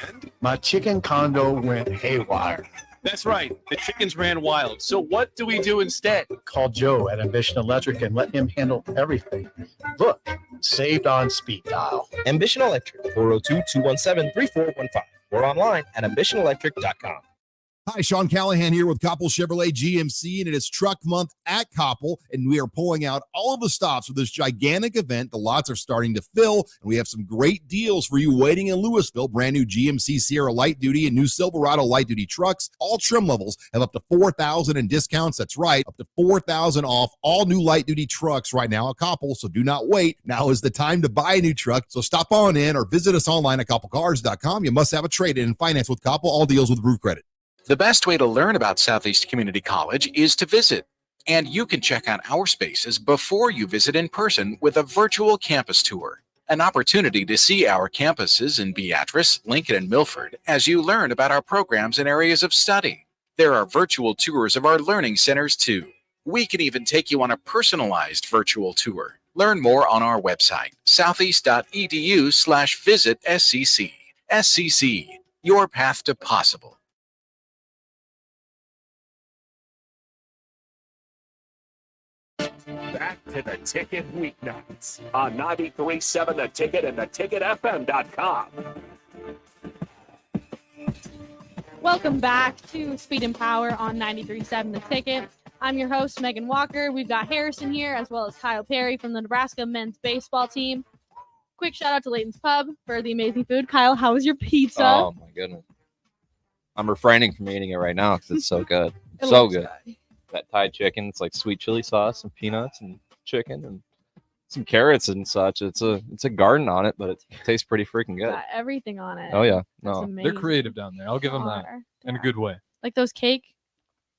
[SPEAKER 2] And?
[SPEAKER 1] My chicken condo went haywire.
[SPEAKER 2] That's right. The chickens ran wild. So what do we do instead?
[SPEAKER 1] Call Joe at Ambition Electric and let him handle everything. Look, saved on speed dial.
[SPEAKER 3] Ambition Electric, 402-217-3415. Or online at ambitionelectric.com.
[SPEAKER 4] Hi, Sean Callahan here with Koppel Chevrolet GMC, and it is Truck Month at Koppel, and we are pulling out all of the stops for this gigantic event. The lots are starting to fill, and we have some great deals for you waiting in Louisville. Brand new GMC Sierra Light Duty and new Silverado Light Duty trucks. All trim levels have up to $4,000 in discounts. That's right, up to $4,000 off all new light duty trucks right now at Koppel, so do not wait. Now is the time to buy a new truck, so stop on in or visit us online at koppelcars.com. You must have a trade-in and finance with Koppel. All deals with Roof Credit.
[SPEAKER 9] The best way to learn about Southeast Community College is to visit. And you can check out our spaces before you visit in person with a virtual campus tour. An opportunity to see our campuses in Beatrice, Lincoln, and Milford as you learn about our programs and areas of study. There are virtual tours of our learning centers too. We can even take you on a personalized virtual tour. Learn more on our website, southeast.edu/visit SCC. SCC, your path to possible.
[SPEAKER 5] Back to the Ticket weeknights on 93.7 The Ticket and theticketfm.com.
[SPEAKER 6] Welcome back to Speed and Power on 93.7 The Ticket. I'm your host, Meghan Walker. We've got Harrison here as well as Kyle Perry from the Nebraska men's baseball team. quick shout out to Layton's Pub for the amazing food. Kyle, how was your pizza?
[SPEAKER 7] Oh my goodness. I'm refraining from eating it right now because it's so good.
[SPEAKER 6] It
[SPEAKER 7] So
[SPEAKER 6] looks
[SPEAKER 7] good. That Thai chicken, it's like sweet chili sauce and peanuts and chicken and some carrots and such. It's a garden on it, but it tastes pretty freaking good.
[SPEAKER 6] Got everything on it.
[SPEAKER 7] Oh yeah.
[SPEAKER 6] That's
[SPEAKER 7] No.
[SPEAKER 6] amazing.
[SPEAKER 8] They're creative down there. I'll give them that in a good way.
[SPEAKER 6] Like those cake.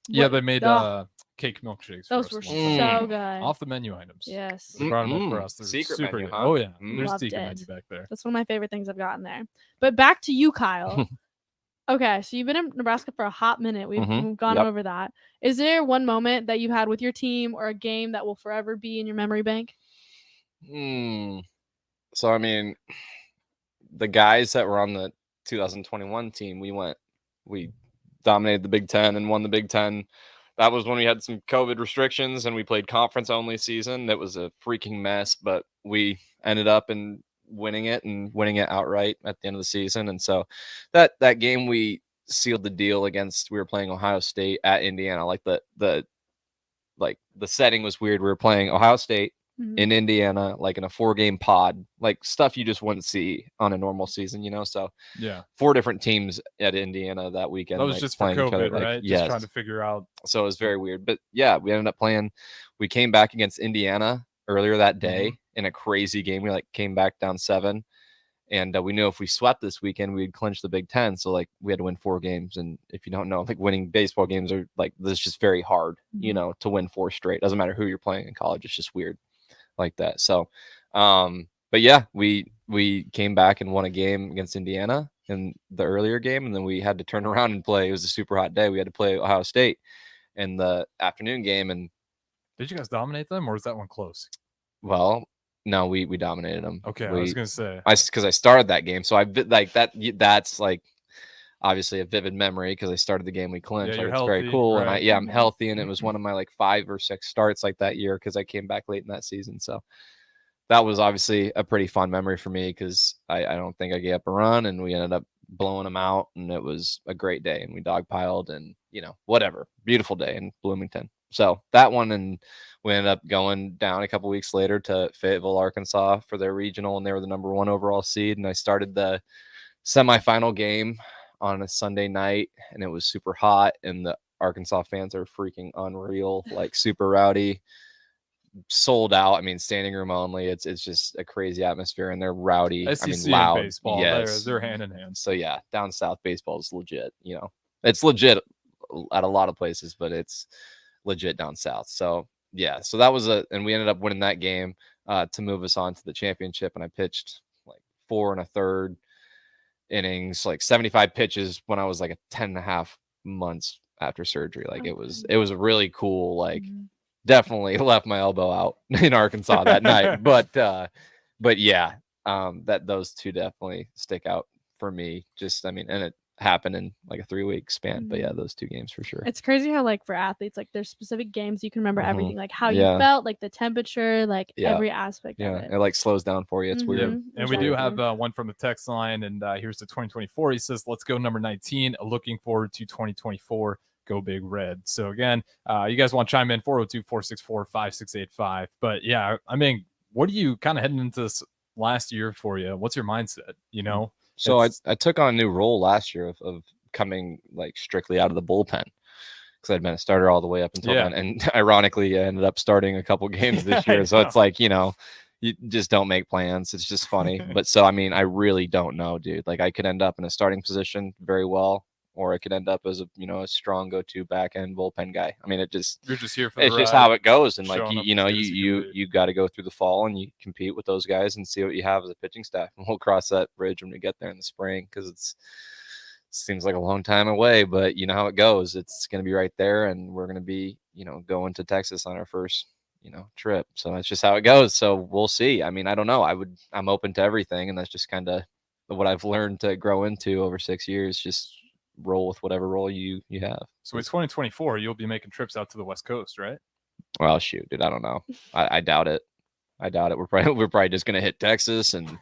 [SPEAKER 8] Yeah,
[SPEAKER 6] what-
[SPEAKER 8] they made
[SPEAKER 6] Ugh,
[SPEAKER 8] cake milkshakes.
[SPEAKER 6] those
[SPEAKER 8] for
[SPEAKER 6] were
[SPEAKER 8] us one time.
[SPEAKER 6] so good.
[SPEAKER 8] Off the menu items.
[SPEAKER 6] Yes.
[SPEAKER 8] They brought them up for us. They're
[SPEAKER 7] Secret
[SPEAKER 8] super
[SPEAKER 7] menu,
[SPEAKER 8] good.
[SPEAKER 7] huh?
[SPEAKER 8] Oh yeah,
[SPEAKER 7] Mm.
[SPEAKER 8] there's a
[SPEAKER 6] Loved
[SPEAKER 8] secret
[SPEAKER 6] it.
[SPEAKER 8] menu back there.
[SPEAKER 6] That's one of my favorite things I've gotten there. But back to you, Kyle. Okay, so you've been in Nebraska for a hot minute. We've gone
[SPEAKER 7] Yep.
[SPEAKER 6] over that. Is there one moment that you had with your team or a game that will forever be in your memory bank?
[SPEAKER 7] So I mean, the guys that were on the 2021 team, we dominated the Big Ten and won the Big Ten. That was when we had some COVID restrictions and we played conference only season. That was a freaking mess, but we ended up winning it outright at the end of the season. And so that game we sealed the deal against. We were playing Ohio State at Indiana. Like the setting was weird. We were playing Ohio State in Indiana, like in a 4-game pod, like stuff you just wouldn't see on a normal season, So
[SPEAKER 8] Yeah.
[SPEAKER 7] 4 different teams at Indiana that weekend.
[SPEAKER 8] That was
[SPEAKER 7] like,
[SPEAKER 8] just for
[SPEAKER 7] playing each other,
[SPEAKER 8] COVID,
[SPEAKER 7] like,
[SPEAKER 8] right?
[SPEAKER 7] yes.
[SPEAKER 8] Just trying to figure out.
[SPEAKER 7] So it was very weird. But yeah, we ended up playing. We came back against Indiana earlier that day in a crazy game. We came back down 7. And we knew if we swept this weekend, we'd clinch the Big Ten. So we had to win 4 games. And if you don't know, winning baseball games are this is just very hard, to win 4 straight. Doesn't matter who you're playing in college. It's just weird like that. So, but yeah, we came back and won a game against Indiana in the earlier game. And then we had to turn around and play. It was a super hot day. We had to play Ohio State in the afternoon game. And
[SPEAKER 8] did you guys dominate them, or was that one close?
[SPEAKER 7] Well, no, we dominated them.
[SPEAKER 8] Okay, I was gonna say
[SPEAKER 7] because I started that game, so that's obviously a vivid memory because I started the game we clinched.
[SPEAKER 8] Yeah,
[SPEAKER 7] It's very cool,
[SPEAKER 8] right?
[SPEAKER 7] and I'm healthy, and it was one of my 5 or 6 starts that year because I came back late in that season. So that was obviously a pretty fun memory for me because I don't think I gave up a run, and we ended up blowing them out, and it was a great day, and we dogpiled, and whatever, beautiful day in Bloomington. So that one, and we ended up going down a couple weeks later to Fayetteville, Arkansas for their regional, and they were the number 1 overall seed. And I started the semifinal game on a Sunday night, and it was super hot, and the Arkansas fans are freaking unreal, super rowdy, sold out. I mean, standing room only. It's just a crazy atmosphere, and they're rowdy.
[SPEAKER 8] SEC
[SPEAKER 7] loud.
[SPEAKER 8] and baseball,
[SPEAKER 7] yes,
[SPEAKER 8] they're hand in hand.
[SPEAKER 7] So yeah, down south baseball is legit. It's legit at a lot of places, but it's legit down south. So yeah, so that was and we ended up winning that game to move us on to the championship. And I pitched 4 1/3 innings, 75 pitches when I was 10.5 months after surgery. It was really cool. Definitely left my elbow out in Arkansas that night. But yeah, that those 2 definitely stick out for me. And it happened in a 3-week span. But yeah, those 2 games for sure.
[SPEAKER 6] It's crazy how for athletes, there's specific games you can remember everything, how you felt, the temperature, every aspect of it.
[SPEAKER 7] It slows down for you. It's weird.
[SPEAKER 8] And we do have one from the text line, and here's the 2024. He says, "Let's go number 19. Looking forward to 2024. Go Big Red." So again, you guys want to chime in 402-464-5685. But yeah, what are you kind of heading into this last year for you? What's your mindset?
[SPEAKER 7] So I took on a new role last year of coming strictly out of the bullpen because I'd been a starter all the way up until then. And ironically, I ended up starting a couple games this year. So it's you just don't make plans. It's just funny. But so, I really don't know, dude. I could end up in a starting position very well, or I could end up as a strong go-to back end bullpen guy. You're just here for it's just how it goes. And you got to go through the fall and you compete with those guys and see what you have as a pitching staff. And we'll cross that bridge when we get there in the spring because it seems like a long time away, but you know how it goes. It's going to be right there, and we're going to be going to Texas on our first trip. So that's just how it goes. So we'll see. I don't know. I'm open to everything, and that's just kind of what I've learned to grow into over 6 years. Just roll with whatever role you have.
[SPEAKER 8] So in 2024, you'll be making trips out to the West Coast, right?
[SPEAKER 7] Well, shoot, dude, I don't know. I doubt it. We're probably just gonna hit Texas and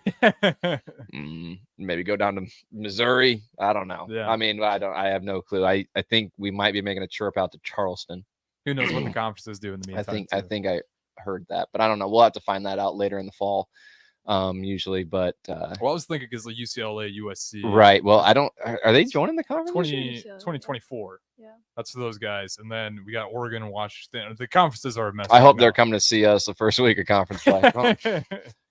[SPEAKER 7] maybe go down to Missouri. I don't know.
[SPEAKER 8] Yeah.
[SPEAKER 7] I have no clue. I think we might be making a trip out to Charleston.
[SPEAKER 8] Who knows what the conferences do in the meantime?
[SPEAKER 7] I think I heard that, but I don't know. We'll have to find that out later in the fall. usually, but
[SPEAKER 8] Well, I was thinking because like UCLA, USC.
[SPEAKER 7] right. Well, I don't. Are they joining the conference?
[SPEAKER 8] 2024.
[SPEAKER 6] Yeah.
[SPEAKER 8] That's for those guys, and then we got Oregon and Washington. The conferences are a mess.
[SPEAKER 7] I hope
[SPEAKER 8] right
[SPEAKER 7] they're
[SPEAKER 8] now.
[SPEAKER 7] coming to see us the first week of conference play.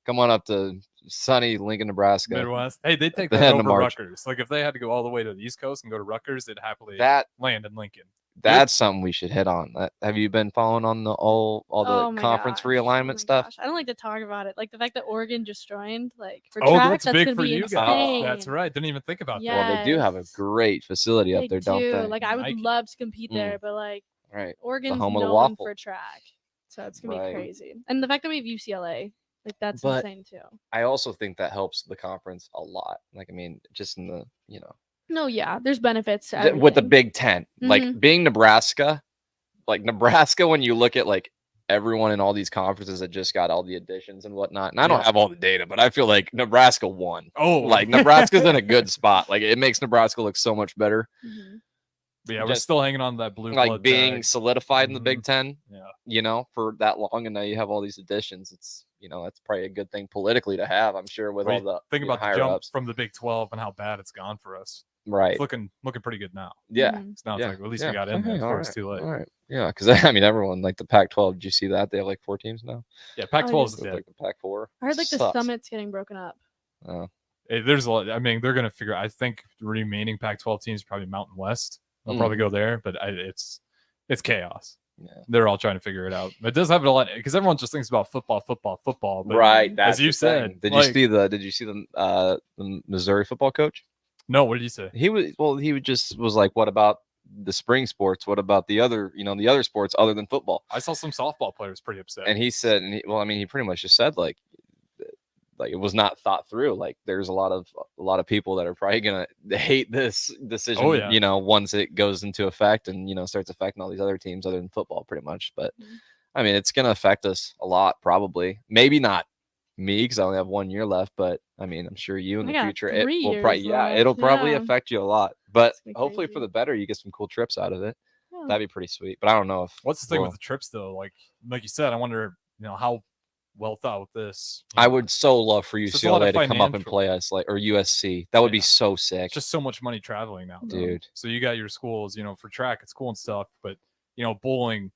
[SPEAKER 7] Come on up to sunny Lincoln, Nebraska.
[SPEAKER 8] Midwest. Hey, they take
[SPEAKER 7] The
[SPEAKER 8] that
[SPEAKER 7] end
[SPEAKER 8] over
[SPEAKER 7] of March.
[SPEAKER 8] Rutgers. Like if they had to go all the way to the East Coast and go to Rutgers, they'd happily
[SPEAKER 7] That
[SPEAKER 8] land in Lincoln.
[SPEAKER 7] That's something we should hit on. Have you been following on the all the conference realignment stuff?
[SPEAKER 6] Gosh. I don't like to talk about it. Like the fact that Oregon just joined, like for
[SPEAKER 8] Oh,
[SPEAKER 6] track,
[SPEAKER 8] that's
[SPEAKER 6] that's
[SPEAKER 8] big
[SPEAKER 6] gonna
[SPEAKER 8] for
[SPEAKER 6] be
[SPEAKER 8] you
[SPEAKER 6] insane.
[SPEAKER 8] guys. That's right. Didn't even think about that.
[SPEAKER 7] Well, they do have a great facility up there, don't they?
[SPEAKER 6] Like I would love to compete there, but like
[SPEAKER 7] right,
[SPEAKER 6] Oregon's
[SPEAKER 7] home of the
[SPEAKER 6] known
[SPEAKER 7] waffle.
[SPEAKER 6] for track, so it's gonna be crazy. And the fact that we have UCLA, like that's insane too.
[SPEAKER 7] I also think that helps the conference a lot. Like I mean, just in the
[SPEAKER 6] No, yeah, there's benefits to
[SPEAKER 7] with the
[SPEAKER 6] everything.
[SPEAKER 7] Big Ten, like being Nebraska, like Nebraska. When you look at like everyone in all these conferences that just got all the additions and whatnot, and I don't have all the data, but I feel like Nebraska won.
[SPEAKER 8] Oh,
[SPEAKER 7] like Nebraska's in a good spot. Like it makes Nebraska look so much better.
[SPEAKER 8] But yeah, we're still hanging on to that blue
[SPEAKER 7] like
[SPEAKER 8] blood
[SPEAKER 7] being
[SPEAKER 8] tag.
[SPEAKER 7] solidified in the Big Ten.
[SPEAKER 8] Yeah,
[SPEAKER 7] for that long, and now you have all these additions. It's that's probably a good thing politically to have. I'm sure with all the
[SPEAKER 8] think about the
[SPEAKER 7] higher
[SPEAKER 8] jump
[SPEAKER 7] ups.
[SPEAKER 8] from the Big 12 and how bad it's gone for us.
[SPEAKER 7] Right,
[SPEAKER 8] it's looking pretty good now.
[SPEAKER 7] Yeah,
[SPEAKER 8] So now it's like at least we got in there before it's too late.
[SPEAKER 7] All right, yeah, because I mean everyone like the Pac-12. Did you see that they have like 4 teams now?
[SPEAKER 8] Yeah, Pac-12 is
[SPEAKER 7] like the Pac-4.
[SPEAKER 6] I heard like the summit's getting broken up.
[SPEAKER 7] Oh,
[SPEAKER 8] there's a lot. I mean, they're gonna figure. I think the remaining Pac-12 teams probably Mountain West. They'll probably go there, but it's chaos. Yeah, they're all trying to figure it out. It does have a lot because everyone just thinks about football. But
[SPEAKER 7] right,
[SPEAKER 8] as you said,
[SPEAKER 7] Did you see the Missouri football coach?
[SPEAKER 8] No, what did he say?
[SPEAKER 7] He was like, what about the spring sports? What about the other the other sports other than football?
[SPEAKER 8] I saw some softball players pretty upset.
[SPEAKER 7] And he said, he pretty much just said like it was not thought through. Like there's a lot of people that are probably gonna hate this decision.
[SPEAKER 8] Oh, yeah.
[SPEAKER 7] Once it goes into effect and starts affecting all these other teams other than football, pretty much. But I mean, it's gonna affect us a lot. Probably, maybe not me because I only have 1 year left. But I mean, I'm sure you in the future it will probably it'll probably affect you a lot. But hopefully for the better, you get some cool trips out of it. Yeah. That'd be pretty sweet. But I don't know if
[SPEAKER 8] what's the thing with the trips though. Like you said, I wonder how well thought with this.
[SPEAKER 7] I would so love for UCLA to come up and play us, or USC. That would be so sick.
[SPEAKER 8] It's just so much money traveling now,
[SPEAKER 7] dude.
[SPEAKER 8] So you got your schools, for track, it's cool and stuff, but bowling,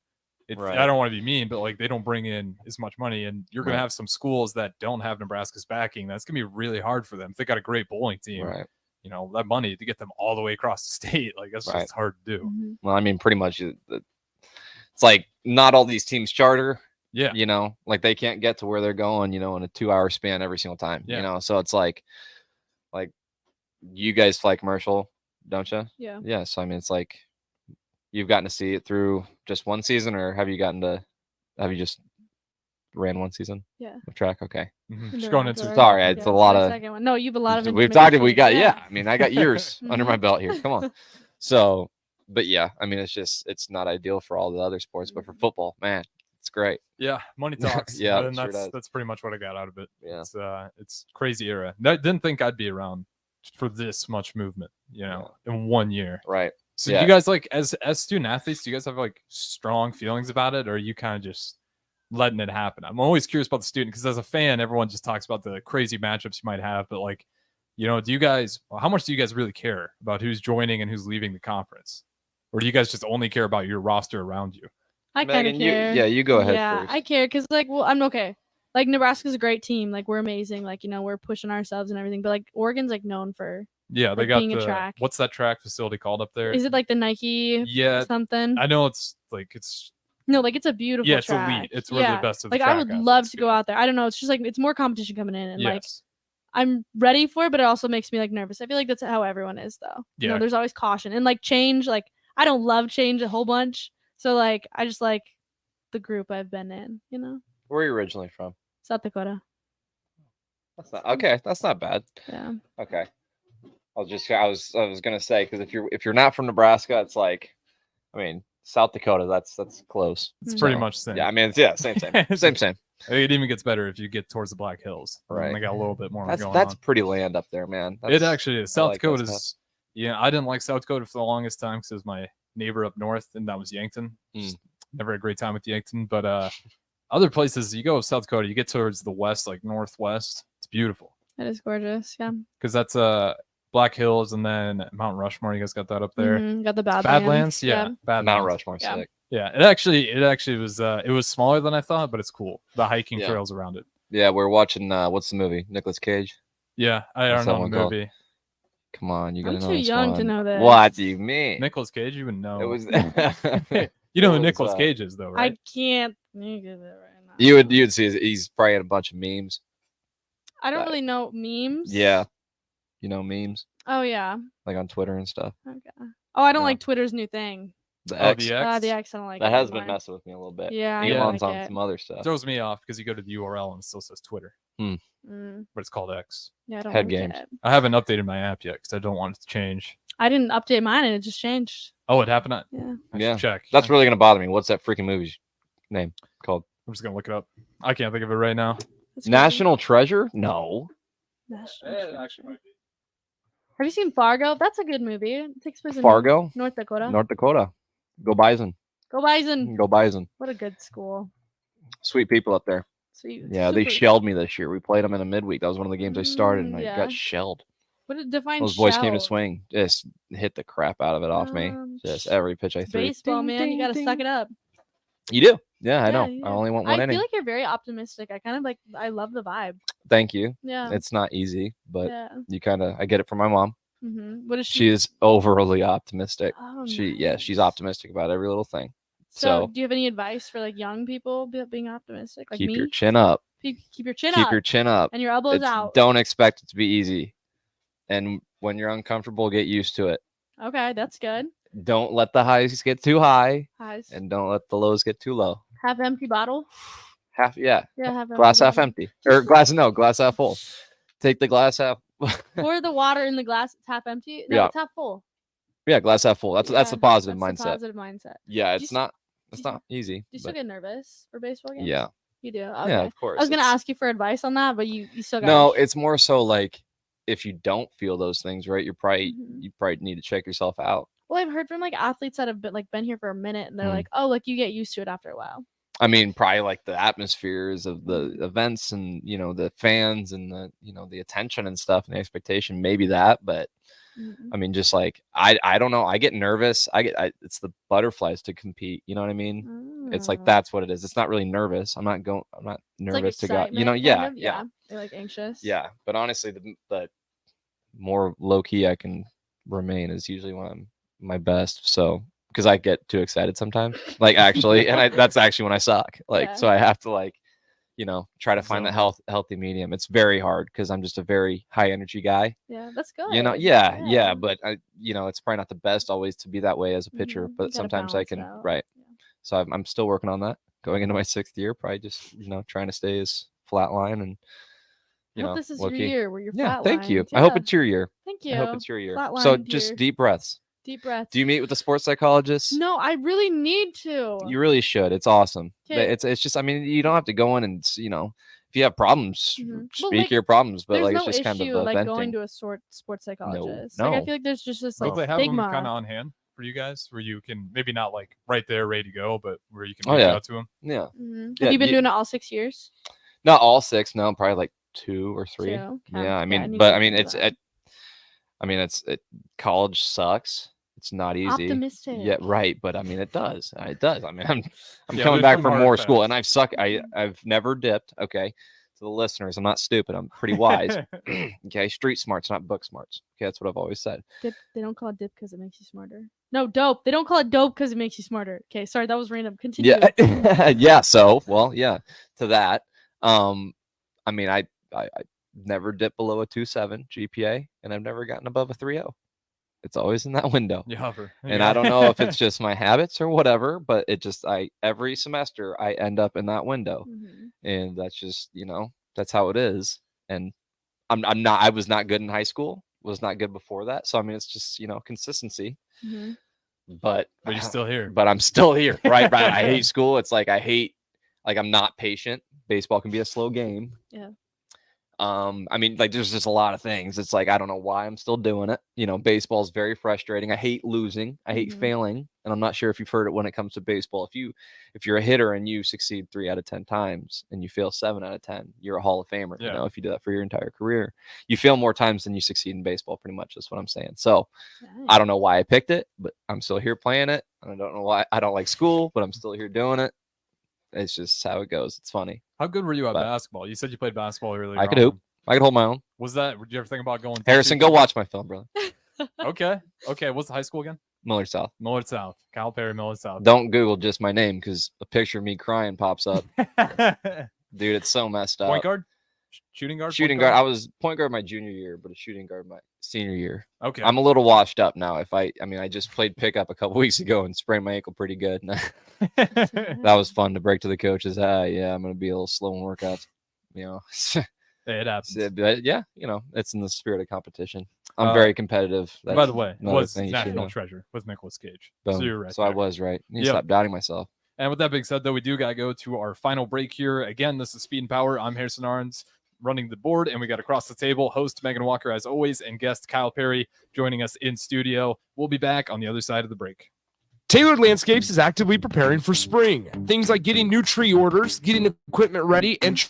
[SPEAKER 8] I don't want to be mean, but like they don't bring in as much money, and you're gonna have some schools that don't have Nebraska's backing. That's gonna be really hard for them. If they got a great bowling team, that money to get them all the way across the state, like that's just hard to do.
[SPEAKER 7] Well, I mean, pretty much, it's like not all these teams charter.
[SPEAKER 8] Yeah.
[SPEAKER 7] Like they can't get to where they're going, in a 2-hour span every single time.
[SPEAKER 8] Yeah.
[SPEAKER 7] So it's like you guys fly commercial, don't you?
[SPEAKER 6] Yeah.
[SPEAKER 7] Yeah. So I mean, it's like you've gotten to see it through just one season, or have you just ran one season?
[SPEAKER 6] Yeah.
[SPEAKER 7] Of track. Okay.
[SPEAKER 8] Just going into
[SPEAKER 7] sorry, it's a lot of.
[SPEAKER 6] No, you have a lot of.
[SPEAKER 7] We've talked. We got. Yeah. I mean, I got years under my belt here. Come on. So, but yeah, I mean, it's not ideal for all the other sports, but for football, man. It's great.
[SPEAKER 8] Yeah, money talks.
[SPEAKER 7] Yeah,
[SPEAKER 8] and that's pretty much what I got out of it.
[SPEAKER 7] Yeah,
[SPEAKER 8] it's crazy era. I didn't think I'd be around for this much movement, in 1 year.
[SPEAKER 7] Right.
[SPEAKER 8] So you guys as student athletes, do you guys have strong feelings about it, or are you kind of just letting it happen? I'm always curious about the student because as a fan, everyone just talks about the crazy matchups you might have, but do you guys? How much do you guys really care about who's joining and who's leaving the conference, or do you guys just only care about your roster around you?
[SPEAKER 6] I kind of care.
[SPEAKER 7] You go ahead.
[SPEAKER 6] Yeah,
[SPEAKER 7] first.
[SPEAKER 6] I care because I'm okay. Like Nebraska's a great team. We're amazing. We're pushing ourselves and everything. But Oregon's known for
[SPEAKER 8] they got
[SPEAKER 6] being a track.
[SPEAKER 8] What's that track facility called up there?
[SPEAKER 6] Is it the Nike? Something.
[SPEAKER 8] I know it's it's.
[SPEAKER 6] No, it's a beautiful.
[SPEAKER 8] Yeah, it's
[SPEAKER 6] track.
[SPEAKER 8] elite. It's really the best of the track.
[SPEAKER 6] I would love to go out there. I don't know. It's just it's more competition coming in, and I'm ready for it, but it also makes me nervous. I feel like that's how everyone is, though.
[SPEAKER 8] Yeah.
[SPEAKER 6] There's always caution and change. I don't love change a whole bunch, so I just the group I've been in.
[SPEAKER 7] Where are you originally from?
[SPEAKER 6] South Dakota.
[SPEAKER 7] That's not okay. That's not bad.
[SPEAKER 6] Yeah.
[SPEAKER 7] Okay. I was gonna say because if you're not from Nebraska, it's South Dakota. That's close.
[SPEAKER 8] It's pretty much the same.
[SPEAKER 7] Yeah, I mean, same.
[SPEAKER 8] It even gets better if you get towards the Black Hills.
[SPEAKER 7] Right.
[SPEAKER 8] They got a little bit more going on.
[SPEAKER 7] That's pretty land up there, man.
[SPEAKER 8] It actually is. South Dakota's. Yeah, I didn't like South Dakota for the longest time because it was my neighbor up north, and that was Yankton. Never had a great time with Yankton, but other places, you go to South Dakota, you get towards the west, like northwest. It's beautiful.
[SPEAKER 6] It is gorgeous. Yeah.
[SPEAKER 8] Because that's Black Hills and then Mount Rushmore. You guys got that up there.
[SPEAKER 6] Got the
[SPEAKER 8] Badlands. Yeah.
[SPEAKER 7] Mount
[SPEAKER 8] Badlands.
[SPEAKER 7] Rushmore, sick.
[SPEAKER 8] Yeah. It actually was it was smaller than I thought, but it's cool. The hiking trails around it.
[SPEAKER 7] Yeah, we're watching what's the movie? Nicolas Cage.
[SPEAKER 8] Yeah, I don't know the movie.
[SPEAKER 7] Come on, you gotta know.
[SPEAKER 6] I'm too young to know this.
[SPEAKER 7] What do you mean?
[SPEAKER 8] Nicolas Cage, you would know.
[SPEAKER 7] It was.
[SPEAKER 8] You know who Nicolas Cage is, though, right?
[SPEAKER 6] I can't think of it right now.
[SPEAKER 7] You'd see he's probably in a bunch of memes.
[SPEAKER 6] I don't really know memes.
[SPEAKER 7] Yeah, you know memes.
[SPEAKER 6] Oh yeah.
[SPEAKER 7] Like on Twitter and stuff.
[SPEAKER 6] Okay. Oh, I don't like Twitter's new thing.
[SPEAKER 7] The X.
[SPEAKER 6] The X. I don't like.
[SPEAKER 7] That
[SPEAKER 6] it
[SPEAKER 7] has
[SPEAKER 6] anymore.
[SPEAKER 7] been messing with me a little bit.
[SPEAKER 6] Yeah.
[SPEAKER 7] Elon's
[SPEAKER 6] I like
[SPEAKER 7] on
[SPEAKER 6] it.
[SPEAKER 7] some other stuff.
[SPEAKER 8] Throws me off because you go to the URL and it still says Twitter.
[SPEAKER 6] Mm.
[SPEAKER 8] But it's called X.
[SPEAKER 6] Yeah, I don't
[SPEAKER 7] Head
[SPEAKER 6] like
[SPEAKER 7] games.
[SPEAKER 6] it.
[SPEAKER 8] I haven't updated my app yet because I don't want it to change.
[SPEAKER 6] I didn't update mine and it just changed.
[SPEAKER 8] Oh, it happened.
[SPEAKER 6] Yeah.
[SPEAKER 8] I should check.
[SPEAKER 7] That's really gonna bother me. What's that freaking movie name called?
[SPEAKER 8] I'm just gonna look it up. I can't think of it right now.
[SPEAKER 7] National Treasure? No.
[SPEAKER 6] Have you seen Fargo? That's a good movie. It takes place in
[SPEAKER 7] Fargo?
[SPEAKER 6] North Dakota.
[SPEAKER 7] North Dakota. Go Bison.
[SPEAKER 6] Go Bison.
[SPEAKER 7] Go Bison.
[SPEAKER 6] What a good school.
[SPEAKER 7] Sweet people up there.
[SPEAKER 6] Sweet.
[SPEAKER 7] Yeah, they
[SPEAKER 6] Super-
[SPEAKER 7] shelled me this year. We played them in a midweek. That was one of the games I started, and I
[SPEAKER 6] yeah.
[SPEAKER 7] got shelled.
[SPEAKER 6] What did define
[SPEAKER 7] Those boys came to
[SPEAKER 6] shell?
[SPEAKER 7] swing, just hit the crap out of it off me. Just every pitch I
[SPEAKER 6] It's
[SPEAKER 7] threw.
[SPEAKER 6] baseball, man. You got to suck it up.
[SPEAKER 7] You do? Yeah, I know.
[SPEAKER 6] Yeah.
[SPEAKER 7] I only want one
[SPEAKER 6] I
[SPEAKER 7] inning.
[SPEAKER 6] feel like you're very optimistic. I kind of like. I love the vibe.
[SPEAKER 7] Thank you.
[SPEAKER 6] Yeah.
[SPEAKER 7] It's not easy, but
[SPEAKER 6] Yeah.
[SPEAKER 7] you kind of. I get it from my mom.
[SPEAKER 6] What is
[SPEAKER 7] She is overly optimistic.
[SPEAKER 6] Oh,
[SPEAKER 7] She's optimistic about every little thing.
[SPEAKER 6] So, do you have any advice for like young people being optimistic? Like
[SPEAKER 7] keep
[SPEAKER 6] me?
[SPEAKER 7] your chin up.
[SPEAKER 6] Keep your chin up.
[SPEAKER 7] Keep your chin up.
[SPEAKER 6] And your elbows out.
[SPEAKER 7] Don't expect it to be easy. And when you're uncomfortable, get used to it.
[SPEAKER 6] Okay, that's good.
[SPEAKER 7] Don't let the highs get too high.
[SPEAKER 6] Highs.
[SPEAKER 7] And don't let the lows get too low.
[SPEAKER 6] Half empty bottle.
[SPEAKER 7] Half, yeah.
[SPEAKER 6] Yeah, half
[SPEAKER 7] glass
[SPEAKER 6] empty
[SPEAKER 7] half
[SPEAKER 6] bottle.
[SPEAKER 7] empty. Or glass half full. Take the glass half.
[SPEAKER 6] Pour the water in the glass. It's half empty. No,
[SPEAKER 7] Yeah.
[SPEAKER 6] it's half full.
[SPEAKER 7] Yeah, glass half full. That's the
[SPEAKER 6] Yeah,
[SPEAKER 7] positive
[SPEAKER 6] that's
[SPEAKER 7] mindset.
[SPEAKER 6] the positive mindset.
[SPEAKER 7] Yeah,
[SPEAKER 6] Do you
[SPEAKER 7] it's not easy.
[SPEAKER 6] Do you still
[SPEAKER 7] but-
[SPEAKER 6] get nervous for baseball games?
[SPEAKER 7] Yeah.
[SPEAKER 6] You do.
[SPEAKER 7] Yeah,
[SPEAKER 6] Okay.
[SPEAKER 7] of course.
[SPEAKER 6] I was gonna
[SPEAKER 7] It's-
[SPEAKER 6] ask you for advice on that, but you still got.
[SPEAKER 7] No, it's more so like if you don't feel those things, right? You probably
[SPEAKER 6] Mm-hmm.
[SPEAKER 7] need to check yourself out.
[SPEAKER 6] Well, I've heard from like athletes that have been here for a minute, and they're like, "Oh, like you get used to it after a while."
[SPEAKER 7] I mean, probably like the atmospheres of the events and the fans and the attention and stuff and the expectation, maybe that, but I mean, just like I don't know. I get nervous. It's the butterflies to compete. You know what I mean? It's like that's what it is. It's not really nervous. I'm not nervous to go.
[SPEAKER 6] excitement,
[SPEAKER 7] Yeah,
[SPEAKER 6] kind of,
[SPEAKER 7] yeah.
[SPEAKER 6] They're like anxious.
[SPEAKER 7] Yeah, but honestly, the more low key I can remain is usually when I'm my best. So because I get too excited sometimes, like actually, and that's actually when I suck. Like so, I have to try to find that healthy medium. It's very hard because I'm just a very high energy guy.
[SPEAKER 6] Yeah, that's good.
[SPEAKER 7] Yeah. But it's probably not the best always to be that way as a pitcher. But
[SPEAKER 6] gotta
[SPEAKER 7] sometimes I
[SPEAKER 6] balance
[SPEAKER 7] can.
[SPEAKER 6] it out.
[SPEAKER 7] Right. So I'm still working on that. Going into my 6th year, probably just trying to stay as flat line and
[SPEAKER 6] I hope this is your
[SPEAKER 7] low-key.
[SPEAKER 6] year where you're
[SPEAKER 7] Yeah,
[SPEAKER 6] flatlined.
[SPEAKER 7] thank you. I hope it's your year.
[SPEAKER 6] Thank
[SPEAKER 7] I hope
[SPEAKER 6] you.
[SPEAKER 7] it's your year.
[SPEAKER 6] Flatlined
[SPEAKER 7] So just
[SPEAKER 6] year.
[SPEAKER 7] deep breaths.
[SPEAKER 6] Deep breath.
[SPEAKER 7] Do you meet with a sports psychologist?
[SPEAKER 6] No, I really need to.
[SPEAKER 7] You really should. It's awesome.
[SPEAKER 6] 'Kay.
[SPEAKER 7] It's just, I mean, you don't have to go in and if you have problems,
[SPEAKER 6] Well,
[SPEAKER 7] speak
[SPEAKER 6] like,
[SPEAKER 7] your problems. But
[SPEAKER 6] there's
[SPEAKER 7] like
[SPEAKER 6] no
[SPEAKER 7] it's just
[SPEAKER 6] issue
[SPEAKER 7] kind of
[SPEAKER 6] like
[SPEAKER 7] venting.
[SPEAKER 6] going to a sports psychologist.
[SPEAKER 7] no.
[SPEAKER 6] Like, I feel like there's just this like
[SPEAKER 8] Don't they have them
[SPEAKER 6] stigma.
[SPEAKER 8] kind of on hand for you guys, where you can maybe not like right there, ready to go, but where you can
[SPEAKER 7] Oh,
[SPEAKER 8] reach
[SPEAKER 7] yeah.
[SPEAKER 8] out to them?
[SPEAKER 7] Yeah.
[SPEAKER 6] Have you been doing it all 6 years?
[SPEAKER 7] Not all 6. No, probably like 2 or 3.
[SPEAKER 6] 2, okay.
[SPEAKER 7] Yeah, I
[SPEAKER 6] Yeah, I
[SPEAKER 7] mean,
[SPEAKER 6] need
[SPEAKER 7] but
[SPEAKER 6] to
[SPEAKER 7] I mean,
[SPEAKER 6] do
[SPEAKER 7] it's
[SPEAKER 6] that.
[SPEAKER 7] college sucks. It's not easy.
[SPEAKER 6] Optimistic.
[SPEAKER 7] Yeah, right. But I mean, it does. It does. I mean, I'm
[SPEAKER 8] Yeah,
[SPEAKER 7] coming
[SPEAKER 8] there's
[SPEAKER 7] back
[SPEAKER 8] some
[SPEAKER 7] from
[SPEAKER 8] hard
[SPEAKER 7] more school,
[SPEAKER 8] facts.
[SPEAKER 7] and I've sucked. I've never dipped. Okay, to the listeners, I'm not stupid. I'm pretty wise. Okay, street smarts, not book smarts. Okay, that's what I've always said.
[SPEAKER 6] Dip. They don't call it dip because it makes you smarter. No, dope. They don't call it dope because it makes you smarter. Okay, sorry, that was random. Continue.
[SPEAKER 7] Yeah, yeah. So, well, yeah. To that, I mean, I never dipped below a 2.7 GPA, and I've never gotten above a 3.0. It's always in that window.
[SPEAKER 8] You hover.
[SPEAKER 7] And I don't know if it's just my habits or whatever, but it just every semester I end up in that window, and that's just that's how it is. And I was not good in high school. Was not good before that. So I mean, it's just consistency. But
[SPEAKER 8] you're still here.
[SPEAKER 7] But I'm still here. Right. Right. I hate school. It's like I'm not patient. Baseball can be a slow game.
[SPEAKER 6] Yeah.
[SPEAKER 7] I mean, like, there's just a lot of things. It's like, I don't know why I'm still doing it. You know, baseball's very frustrating. I hate losing. I hate failing. And I'm not sure if you've heard it when it comes to baseball. If you're a hitter and you succeed 3 out of 10 times and you fail 7 out of 10, you're a Hall of Famer.
[SPEAKER 8] Yeah.
[SPEAKER 7] You know, if you do that for your entire career, you fail more times than you succeed in baseball, pretty much. That's what I'm saying. So I don't know why I picked it, but I'm still here playing it. And I don't know why I don't like school, but I'm still here doing it. It's just how it goes. It's funny.
[SPEAKER 8] How good were you at basketball? You said you played basketball earlier.
[SPEAKER 7] I could hoop. I could hold my own.
[SPEAKER 8] Did you ever think about going?
[SPEAKER 7] Harrison, go watch my film, brother.
[SPEAKER 8] Okay. What's the high school again?
[SPEAKER 7] Millard South.
[SPEAKER 8] Millard South. Kyle Perry, Millard South.
[SPEAKER 7] Don't Google just my name because a picture of me crying pops up. Dude, it's so messed up.
[SPEAKER 8] Point guard? Shooting guard?
[SPEAKER 7] Shooting guard. I was point guard my junior year, but a shooting guard my senior year.
[SPEAKER 8] Okay.
[SPEAKER 7] I'm a little washed up now. I just played pickup a couple weeks ago and sprained my ankle pretty good. That was fun to break to the coaches. Yeah, I'm going to be a little slow in workouts. You know.
[SPEAKER 8] It happens.
[SPEAKER 7] But yeah, you know, it's in the spirit of competition. I'm very competitive.
[SPEAKER 8] By the way, it was National Treasure with Nicolas Cage.
[SPEAKER 7] Boom.
[SPEAKER 8] So you're right.
[SPEAKER 7] So I was right. You stop doubting myself.
[SPEAKER 8] And with that being said, though, we do got to go to our final break here. Again, this is Speed and Power. I'm Harrison Arns running the board, and we got across the table host Meghan Walker, as always, and guest Kyle Perry joining us in studio. We'll be back on the other side of the break.
[SPEAKER 3] Tailored Landscapes is actively preparing for spring. Things like getting new tree orders, getting equipment ready, and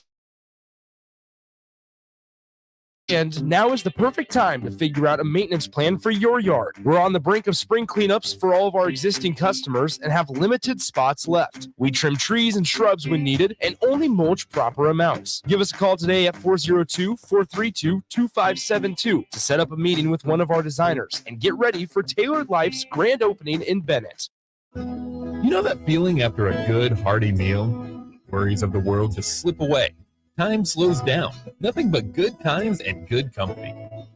[SPEAKER 3] now is the perfect time to figure out a maintenance plan for your yard. We're on the brink of spring cleanups for all of our existing customers and have limited spots left. We trim trees and shrubs when needed and only mulch proper amounts. Give us a call today at 402-432-2572 to set up a meeting with one of our designers and get ready for Tailored Life's grand opening in Bennett.
[SPEAKER 11] You know that feeling after a good, hearty meal? Worries of the world just slip away. Time slows down. Nothing but good times and good company.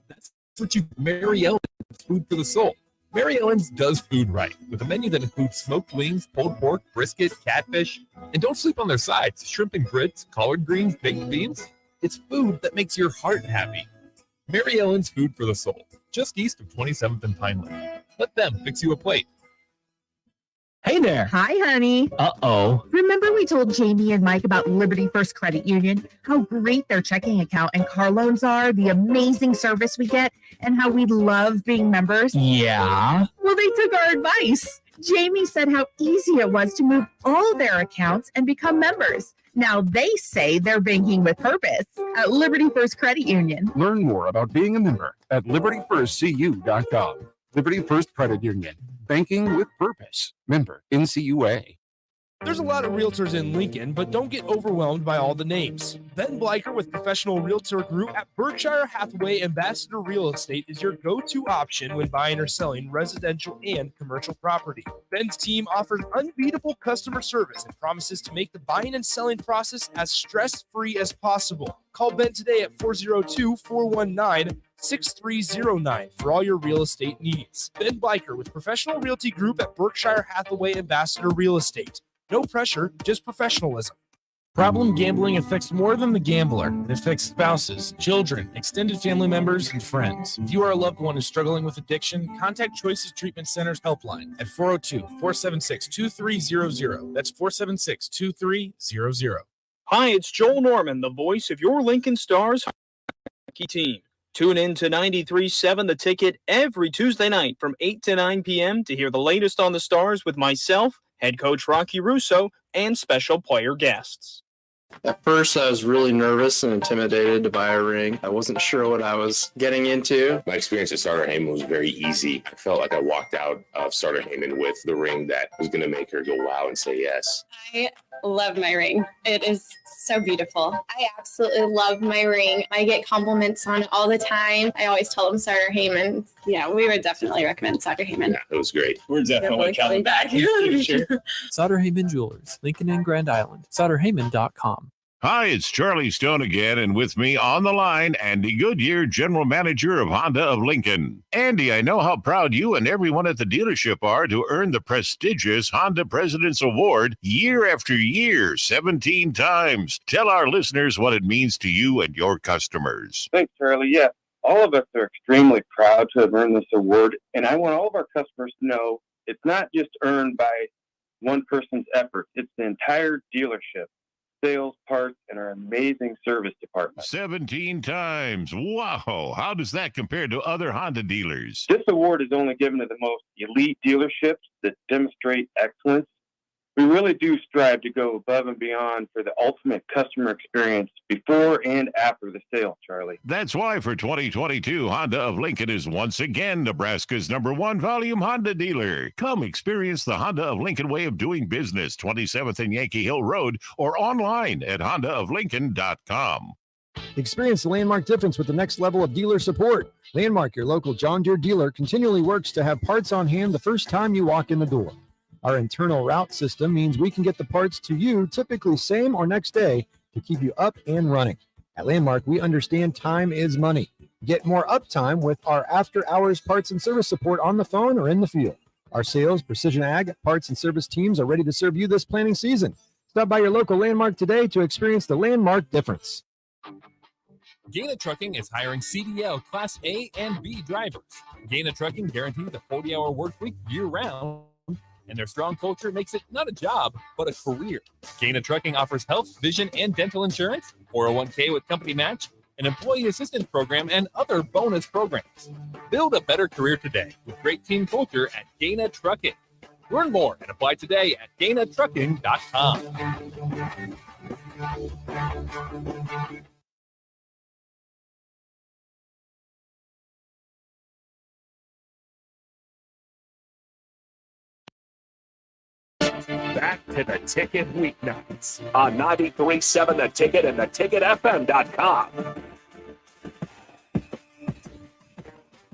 [SPEAKER 11] That's what you Mary Ellen's Food for the Soul. Mary Ellen's does food right with a menu that includes smoked wings, pulled pork, brisket, catfish, and don't sleep on their sides. Shrimp and grits, collard greens, baked beans. It's food that makes your heart happy. Mary Ellen's Food for the Soul, just east of 27th and Pineland. Let them fix you a plate.
[SPEAKER 12] Hey there.
[SPEAKER 13] Hi, honey.
[SPEAKER 12] Uh-oh.
[SPEAKER 13] Remember we told Jamie and Mike about Liberty First Credit Union, how great their checking account and car loans are, the amazing service we get, and how we love being members?
[SPEAKER 12] Yeah.
[SPEAKER 13] Well, they took our advice. Jamie said how easy it was to move all their accounts and become members. Now they say they're banking with purpose at Liberty First Credit Union.
[SPEAKER 14] Learn more about being a member at libertyfirstcu.com. Liberty First Credit Union. Banking with purpose. Member NCUA.
[SPEAKER 3] There's a lot of realtors in Lincoln, but don't get overwhelmed by all the names. Ben Bleicher with Professional Realtor Group at Berkshire Hathaway Ambassador Real Estate is your go-to option when buying or selling residential and commercial property. Ben's team offers unbeatable customer service and promises to make the buying and selling process as stress-free as possible. Call Ben today at 402-419-6309 for all your real estate needs. Ben Bleicher with Professional Realty Group at Berkshire Hathaway Ambassador Real Estate. No pressure, just professionalism.
[SPEAKER 15] Problem gambling affects more than the gambler. It affects spouses, children, extended family members, and friends. If you are a loved one who's struggling with addiction, contact Choices Treatment Center's helpline at 402-476-2300. That's 476-2300.
[SPEAKER 16] Hi, it's Joel Norman, the voice of your Lincoln Stars hockey team. Tune in to 93.7 The Ticket every Tuesday night from 8 to 9 p.m. to hear the latest on the Stars with myself, head coach Rocky Russo, and special player guests.
[SPEAKER 17] At first, I was really nervous and intimidated to buy a ring. I wasn't sure what I was getting into.
[SPEAKER 18] My experience at Starter Heyman was very easy. I felt like I walked out of Starter Heyman with the ring that was going to make her go wow and say yes.
[SPEAKER 19] I love my ring. It is so beautiful. I absolutely love my ring. I get compliments on it all the time. I always tell them Starter Heyman. Yeah, we would definitely recommend Starter Heyman.
[SPEAKER 18] Yeah, it was great.
[SPEAKER 16] We're definitely coming back. Sure.
[SPEAKER 20] Sauter Heyman Jewelers, Lincoln and Grand Island. SauterHeyman.com.
[SPEAKER 21] Hi, it's Charlie Stone again, and with me on the line, Andy Goodyear, General Manager of Honda of Lincoln. Andy, I know how proud you and everyone at the dealership are to earn the prestigious Honda President's Award year after year, 17 times. Tell our listeners what it means to you and your customers.
[SPEAKER 22] Thanks, Charlie. Yeah, all of us are extremely proud to have earned this award, and I want all of our customers to know it's not just earned by one person's effort. It's the entire dealership. sales, parts, and our amazing service department.
[SPEAKER 21] 17 times. Wow. How does that compare to other Honda dealers?
[SPEAKER 22] This award is only given to the most elite dealerships that demonstrate excellence. We really do strive to go above and beyond for the ultimate customer experience before and after the sale, Charlie.
[SPEAKER 21] That's why for 2022, Honda of Lincoln is once again Nebraska's #1 volume Honda dealer. Come experience the Honda of Lincoln way of doing business, 27th and Yankee Hill Road, or online at hondaoflincoln.com.
[SPEAKER 2] Experience the Landmark difference with the next level of dealer support. Landmark, your local John Deere dealer, continually works to have parts on hand the first time you walk in the door. Our internal route system means we can get the parts to you typically same or next day to keep you up and running. At Landmark, we understand time is money. Get more uptime with our after-hours parts and service support on the phone or in the field. Our sales, precision ag, parts, and service teams are ready to serve you this planting season. Stop by your local Landmark today to experience the Landmark difference.
[SPEAKER 11] Gaina Trucking is hiring CDL Class A and B drivers. Gaina Trucking guarantees a 40-hour work week year-round, and their strong culture makes it not a job, but a career. Gaina Trucking offers health, vision, and dental insurance, 401k with company match, an employee assistance program, and other bonus programs. Build a better career today with great team culture at Gaina Trucking. Learn more and apply today at GainaTrucking.com.
[SPEAKER 5] Back to the Ticket weeknights on 93.7 The Ticket and theticketfm.com.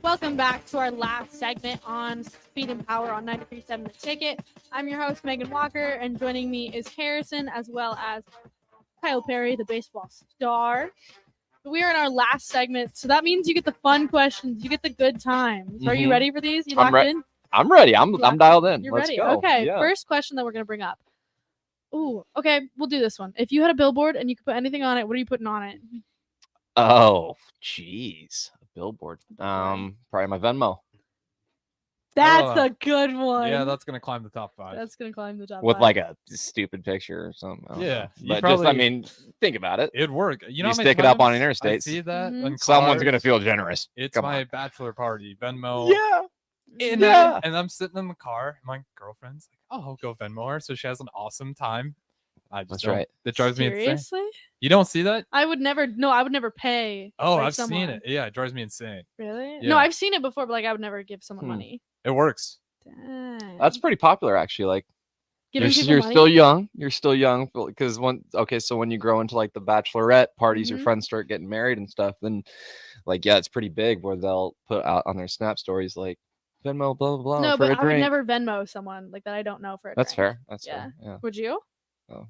[SPEAKER 6] Welcome back to our last segment on Speed and Power on 93.7 The Ticket. I'm your host, Megan Walker, and joining me is Harrison as well as Kyle Perry, the baseball star. We are in our last segment, so that means you get the fun questions. You get the good times. Are you ready for these? You locked in?
[SPEAKER 7] I'm ready. I'm dialed in.
[SPEAKER 6] You're
[SPEAKER 7] Let's
[SPEAKER 6] ready.
[SPEAKER 7] go.
[SPEAKER 6] Okay,
[SPEAKER 7] Yeah.
[SPEAKER 6] First question that we're going to bring up. Ooh, okay, we'll do this one. If you had a billboard and you could put anything on it, what are you putting on it?
[SPEAKER 7] Oh, jeez. A billboard. Probably my Venmo.
[SPEAKER 6] That's a good one.
[SPEAKER 8] Yeah, that's going to climb the top 5.
[SPEAKER 6] That's going to climb the top
[SPEAKER 7] With
[SPEAKER 6] 5.
[SPEAKER 7] like a stupid picture or something. I don't
[SPEAKER 8] Yeah.
[SPEAKER 7] know.
[SPEAKER 8] you
[SPEAKER 7] But
[SPEAKER 8] probably-
[SPEAKER 7] just, I mean, think about it.
[SPEAKER 8] It'd work. You know,
[SPEAKER 7] You
[SPEAKER 8] how many
[SPEAKER 7] stick it up on
[SPEAKER 8] times
[SPEAKER 7] interstate.
[SPEAKER 8] I see that. in
[SPEAKER 7] Someone's
[SPEAKER 8] cars?
[SPEAKER 7] going to feel generous.
[SPEAKER 8] It's
[SPEAKER 7] Come
[SPEAKER 8] my
[SPEAKER 7] on.
[SPEAKER 8] bachelor party. Venmo.
[SPEAKER 7] Yeah.
[SPEAKER 8] And,
[SPEAKER 7] Yeah.
[SPEAKER 8] and I'm sitting in the car. My girlfriend's like, "Oh, I'll go Venmo her," so she has an awesome time. I just
[SPEAKER 7] That's
[SPEAKER 8] don't.
[SPEAKER 7] right.
[SPEAKER 8] It drives me insane.
[SPEAKER 6] Seriously?
[SPEAKER 8] You don't see that?
[SPEAKER 6] I would never. No, I would never pay.
[SPEAKER 8] Oh,
[SPEAKER 6] like,
[SPEAKER 8] I've
[SPEAKER 6] someone.
[SPEAKER 8] seen it. Yeah, it drives me insane.
[SPEAKER 6] Really?
[SPEAKER 8] Yeah.
[SPEAKER 6] No, I've seen it before, but like I would never give someone money.
[SPEAKER 8] It works.
[SPEAKER 6] Dang.
[SPEAKER 7] That's pretty popular, actually. Like,
[SPEAKER 6] Giving people
[SPEAKER 7] you're
[SPEAKER 6] money?
[SPEAKER 7] still young. You're still young because so when you grow into like the bachelorette parties, your
[SPEAKER 6] Mhm.
[SPEAKER 7] friends start getting married and stuff. Then, like, yeah, it's pretty big where they'll put out on their Snap stories like Venmo, blah blah blah.
[SPEAKER 6] No,
[SPEAKER 7] for
[SPEAKER 6] but
[SPEAKER 7] a
[SPEAKER 6] I would
[SPEAKER 7] drink.
[SPEAKER 6] never Venmo someone like that I don't know for a
[SPEAKER 7] That's
[SPEAKER 6] drink.
[SPEAKER 7] fair. That's
[SPEAKER 6] Yeah.
[SPEAKER 7] fair. Yeah.
[SPEAKER 6] Would you?
[SPEAKER 7] Oh.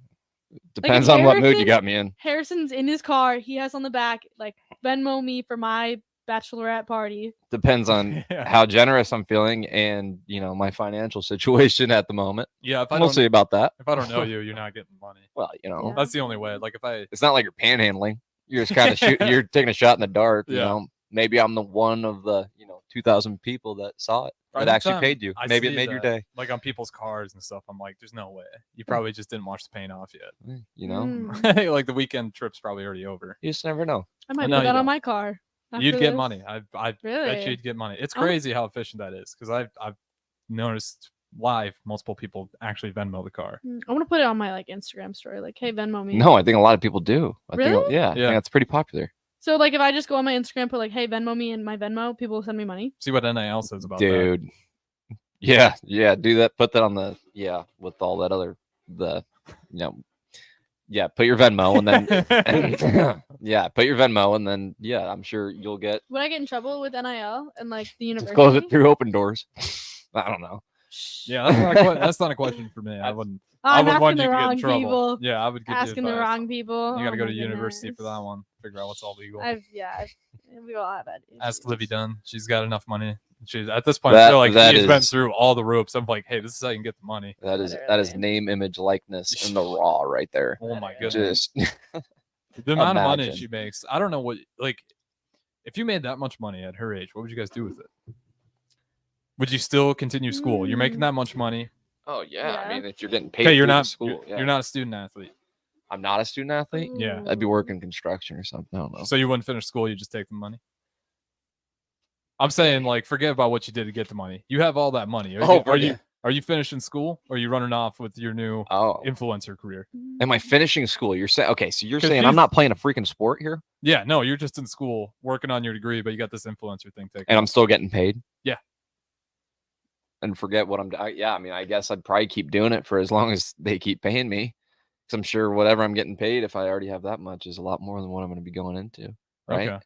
[SPEAKER 6] Like,
[SPEAKER 7] Depends
[SPEAKER 6] if
[SPEAKER 7] on what mood you
[SPEAKER 6] Harrison-
[SPEAKER 7] got me in.
[SPEAKER 6] Harrison's in his car. He has on the back like Venmo me for my bachelorette party.
[SPEAKER 7] Depends on
[SPEAKER 8] Yeah.
[SPEAKER 7] how generous I'm feeling and my financial situation at the moment.
[SPEAKER 8] Yeah, if I
[SPEAKER 7] We'll
[SPEAKER 8] don't-
[SPEAKER 7] see about that.
[SPEAKER 8] If I don't know you, you're not getting money.
[SPEAKER 7] Well,
[SPEAKER 8] That's the only way. Like if I,
[SPEAKER 7] it's not like you're panhandling. You're just kind of you're taking a shot in the dark. You
[SPEAKER 8] Yeah.
[SPEAKER 7] know, maybe I'm the one of the 2,000 people that saw it that actually
[SPEAKER 8] Anytime
[SPEAKER 7] paid you.
[SPEAKER 8] I
[SPEAKER 7] Maybe it
[SPEAKER 8] see
[SPEAKER 7] made your
[SPEAKER 8] that,
[SPEAKER 7] day.
[SPEAKER 8] Like on people's cars and stuff. I'm like, there's no way. You probably just didn't watch the paint off yet.
[SPEAKER 7] You know,
[SPEAKER 8] Like the weekend trip's probably already over.
[SPEAKER 7] you just never know.
[SPEAKER 6] I might
[SPEAKER 8] No,
[SPEAKER 6] put
[SPEAKER 8] you
[SPEAKER 6] that on
[SPEAKER 8] don't.
[SPEAKER 6] my car.
[SPEAKER 8] You'd
[SPEAKER 6] after
[SPEAKER 8] get
[SPEAKER 6] this.
[SPEAKER 8] money. I bet
[SPEAKER 6] Really?
[SPEAKER 8] you'd get money. It's
[SPEAKER 6] Oh.
[SPEAKER 8] crazy how efficient that is because I've noticed live multiple people actually Venmo the car.
[SPEAKER 6] I want to put it on my like Instagram story. Like, hey, Venmo me.
[SPEAKER 7] No, I think a lot of people do. I
[SPEAKER 6] Really?
[SPEAKER 7] think, I think that's pretty popular.
[SPEAKER 6] So like, if I just go on my Instagram, put like, hey, Venmo me and my Venmo, people will send me money.
[SPEAKER 8] See what NIL says about that.
[SPEAKER 7] Dude. Yeah, do that. Put that on the with all that other put your Venmo and then put your Venmo and then I'm sure you'll get
[SPEAKER 6] Would I get in trouble with NIL and like the university?
[SPEAKER 7] just close it through open doors. I don't know.
[SPEAKER 8] Yeah, that's not a question for me. I wouldn't.
[SPEAKER 6] I'm
[SPEAKER 8] I would want
[SPEAKER 6] asking
[SPEAKER 8] you
[SPEAKER 6] the
[SPEAKER 8] to get in
[SPEAKER 6] wrong
[SPEAKER 8] trouble.
[SPEAKER 6] people.
[SPEAKER 8] Yeah, I would give
[SPEAKER 6] Asking
[SPEAKER 8] you
[SPEAKER 6] the
[SPEAKER 8] advice.
[SPEAKER 6] wrong people.
[SPEAKER 8] You got to
[SPEAKER 6] Oh
[SPEAKER 8] go
[SPEAKER 6] my
[SPEAKER 8] to university for
[SPEAKER 6] goodness.
[SPEAKER 8] that one. Figure out what's all legal.
[SPEAKER 6] We all have that.
[SPEAKER 8] Ask Livy Dunn. She's got enough money. She's at this point.
[SPEAKER 7] That-
[SPEAKER 8] I feel like
[SPEAKER 7] that
[SPEAKER 8] she's been
[SPEAKER 7] is-
[SPEAKER 8] through all the ropes. I'm like, hey, this is how you can get the money.
[SPEAKER 7] That is name, image, likeness in the raw right there.
[SPEAKER 8] Oh my goodness.
[SPEAKER 7] Just
[SPEAKER 8] The amount of money
[SPEAKER 7] imagine.
[SPEAKER 8] she makes. I don't know what if you made that much money at her age, what would you guys do with it? Would you still continue school? You're making that much money.
[SPEAKER 7] Oh yeah. I mean, if you're getting paid
[SPEAKER 8] Okay, you're
[SPEAKER 7] through the
[SPEAKER 8] not
[SPEAKER 7] school,
[SPEAKER 8] you're not a student athlete.
[SPEAKER 7] I'm not a student athlete.
[SPEAKER 8] Yeah.
[SPEAKER 7] I'd be working construction or something. I don't know.
[SPEAKER 8] So you wouldn't finish school, you just take the money? I'm saying, like, forget about what you did to get the money. You have all that money. Are you finishing school, or are you running off with your new influencer career?
[SPEAKER 7] Am I finishing school? You're saying okay, so you're saying I'm not playing a freaking sport here?
[SPEAKER 8] Yeah, no, you're just in school working on your degree, but you got this influencer thing taken.
[SPEAKER 7] And I'm still getting paid?
[SPEAKER 8] Yeah.
[SPEAKER 7] And forget what I'm doing. Yeah, I mean, I guess I'd probably keep doing it for as long as they keep paying me. Because I'm sure whatever I'm getting paid, if I already have that much, is a lot more than what I'm going to be going into. Right?
[SPEAKER 8] Okay.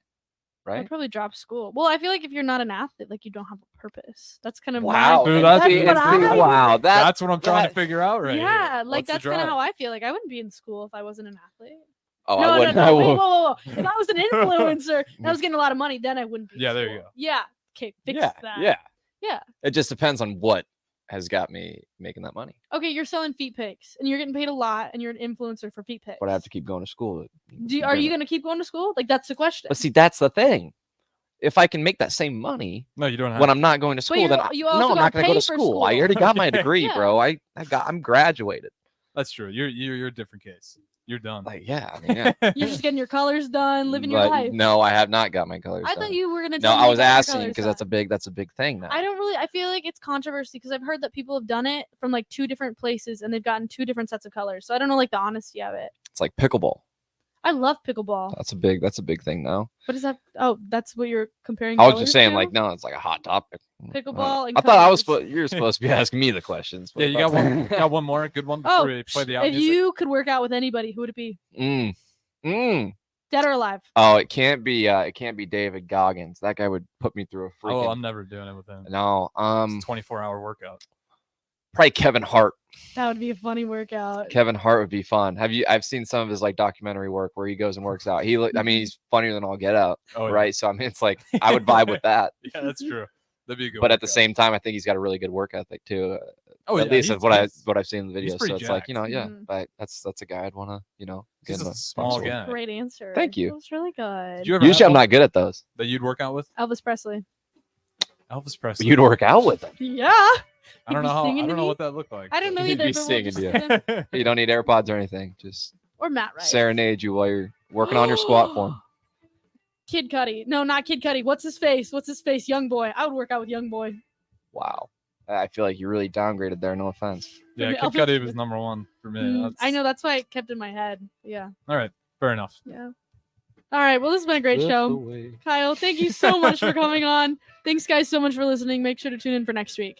[SPEAKER 7] Right?
[SPEAKER 6] I'd probably drop school. Well, I feel like if you're not an athlete, like you don't have a purpose. That's kind of
[SPEAKER 7] wow.
[SPEAKER 6] my,
[SPEAKER 8] That's what I'm trying to figure out right
[SPEAKER 6] yeah,
[SPEAKER 8] here.
[SPEAKER 6] like
[SPEAKER 8] What's the
[SPEAKER 6] that's kind of
[SPEAKER 8] drive?
[SPEAKER 6] how I feel. Like I wouldn't be in school if I wasn't an athlete.
[SPEAKER 7] Oh,
[SPEAKER 6] no,
[SPEAKER 7] I wouldn't.
[SPEAKER 6] no. Wait, whoa. If I was an influencer and I was getting a lot of money, then I wouldn't be.
[SPEAKER 8] Yeah, there you go.
[SPEAKER 6] Yeah. Okay, fix
[SPEAKER 7] Yeah,
[SPEAKER 6] that.
[SPEAKER 7] yeah.
[SPEAKER 6] Yeah.
[SPEAKER 7] It just depends on what has got me making that money.
[SPEAKER 6] Okay, you're selling feet pics and you're getting paid a lot and you're an influencer for feet pics.
[SPEAKER 7] But I have to keep going to school.
[SPEAKER 6] Are you going to keep going to school? Like that's the question.
[SPEAKER 7] But see, that's the thing. If I can make that same money,
[SPEAKER 8] no, you don't have
[SPEAKER 7] when I'm not going to school, then I'm not going to go to school. I already got my degree,
[SPEAKER 6] Yeah.
[SPEAKER 7] bro. I'm graduated.
[SPEAKER 8] That's true. You're a different case. You're done.
[SPEAKER 7] Like, yeah, I mean, yeah.
[SPEAKER 6] You're just getting your colors done, living your
[SPEAKER 7] But
[SPEAKER 6] life.
[SPEAKER 7] no, I have not got my colors.
[SPEAKER 6] I
[SPEAKER 7] done.
[SPEAKER 6] thought you were gonna.
[SPEAKER 7] No,
[SPEAKER 6] tell me
[SPEAKER 7] I
[SPEAKER 6] you
[SPEAKER 7] was
[SPEAKER 6] got your
[SPEAKER 7] asking
[SPEAKER 6] colors
[SPEAKER 7] because
[SPEAKER 6] done.
[SPEAKER 7] that's a big thing now.
[SPEAKER 6] I don't really. I feel like it's controversy because I've heard that people have done it from like 2 different places and they've gotten 2 different sets of colors. So I don't know like the honesty of it.
[SPEAKER 7] It's like pickleball.
[SPEAKER 6] I love pickleball.
[SPEAKER 7] That's a big thing now.
[SPEAKER 6] What is that? Oh, that's what you're comparing.
[SPEAKER 7] I was
[SPEAKER 6] colors
[SPEAKER 7] just saying,
[SPEAKER 6] to?
[SPEAKER 7] like, no, it's like a hot topic.
[SPEAKER 6] Pickleball. And
[SPEAKER 7] I thought I was
[SPEAKER 6] colors.
[SPEAKER 7] you're supposed to be asking me the questions.
[SPEAKER 8] Yeah, you got one. Got one more good one before we play the out
[SPEAKER 6] if
[SPEAKER 8] music?
[SPEAKER 6] you could work out with anybody, who would it be? Dead or alive?
[SPEAKER 7] Oh, it can't be David Goggins. That guy would put me through a freaking.
[SPEAKER 8] Oh, I'm never doing it with him.
[SPEAKER 7] No,
[SPEAKER 8] It's a 24-hour workout.
[SPEAKER 7] Probably Kevin Hart.
[SPEAKER 6] That would be a funny workout.
[SPEAKER 7] Kevin Hart would be fun. I've seen some of his like documentary work where he goes and works out. I mean, he's funnier than all get out,
[SPEAKER 8] Oh, yeah.
[SPEAKER 7] right? So I mean, it's like I would vibe with that.
[SPEAKER 8] Yeah, that's true. That'd be a good.
[SPEAKER 7] But at the
[SPEAKER 8] workout.
[SPEAKER 7] same time, I think he's got a really good work ethic too.
[SPEAKER 8] Oh,
[SPEAKER 7] at
[SPEAKER 8] yeah,
[SPEAKER 7] least
[SPEAKER 8] he's-
[SPEAKER 7] that's what I've seen in the
[SPEAKER 8] he's
[SPEAKER 7] videos. So
[SPEAKER 8] pretty
[SPEAKER 7] it's like, yeah,
[SPEAKER 6] Mhm.
[SPEAKER 7] but that's a guy I'd want to, get
[SPEAKER 8] He's
[SPEAKER 7] in
[SPEAKER 8] a
[SPEAKER 7] a
[SPEAKER 8] small
[SPEAKER 7] box with.
[SPEAKER 8] guy.
[SPEAKER 6] Great answer.
[SPEAKER 7] Thank you.
[SPEAKER 6] That was really good.
[SPEAKER 8] Did you ever
[SPEAKER 7] Usually,
[SPEAKER 8] have
[SPEAKER 7] I'm
[SPEAKER 8] one
[SPEAKER 7] not good at those.
[SPEAKER 8] that you'd work out with?
[SPEAKER 6] Elvis Presley.
[SPEAKER 8] Elvis Presley.
[SPEAKER 7] You'd work out with him.
[SPEAKER 6] Yeah.
[SPEAKER 8] I don't
[SPEAKER 6] He'd be
[SPEAKER 8] know how. I
[SPEAKER 6] singing to
[SPEAKER 8] don't know
[SPEAKER 6] me?
[SPEAKER 8] what that looked like.
[SPEAKER 6] I don't know
[SPEAKER 7] He'd
[SPEAKER 6] either.
[SPEAKER 7] be
[SPEAKER 6] but we'll
[SPEAKER 7] singing
[SPEAKER 6] just
[SPEAKER 7] to
[SPEAKER 6] pretend-
[SPEAKER 7] you. You don't need AirPods or anything. Just
[SPEAKER 6] Or Matt Rife.
[SPEAKER 7] serenade you while you're working on your squat form.
[SPEAKER 6] Kid Cudi. No, not Kid Cudi. What's his face? Young Boy. I would work out with Young Boy.
[SPEAKER 7] Wow. I feel like you really downgraded there. No offense.
[SPEAKER 8] Yeah, Kid
[SPEAKER 6] Elvis-
[SPEAKER 8] Cudi was number one for me.
[SPEAKER 6] Mm,
[SPEAKER 8] That's-
[SPEAKER 6] I know. That's why it kept in my head. Yeah.
[SPEAKER 8] All right, fair enough.
[SPEAKER 6] Yeah. All right. Well, this has been a great
[SPEAKER 7] Slip
[SPEAKER 6] show.
[SPEAKER 7] away.
[SPEAKER 6] Kyle, thank you so much for coming on. Thanks, guys, so much for listening. Make sure to tune in for next week.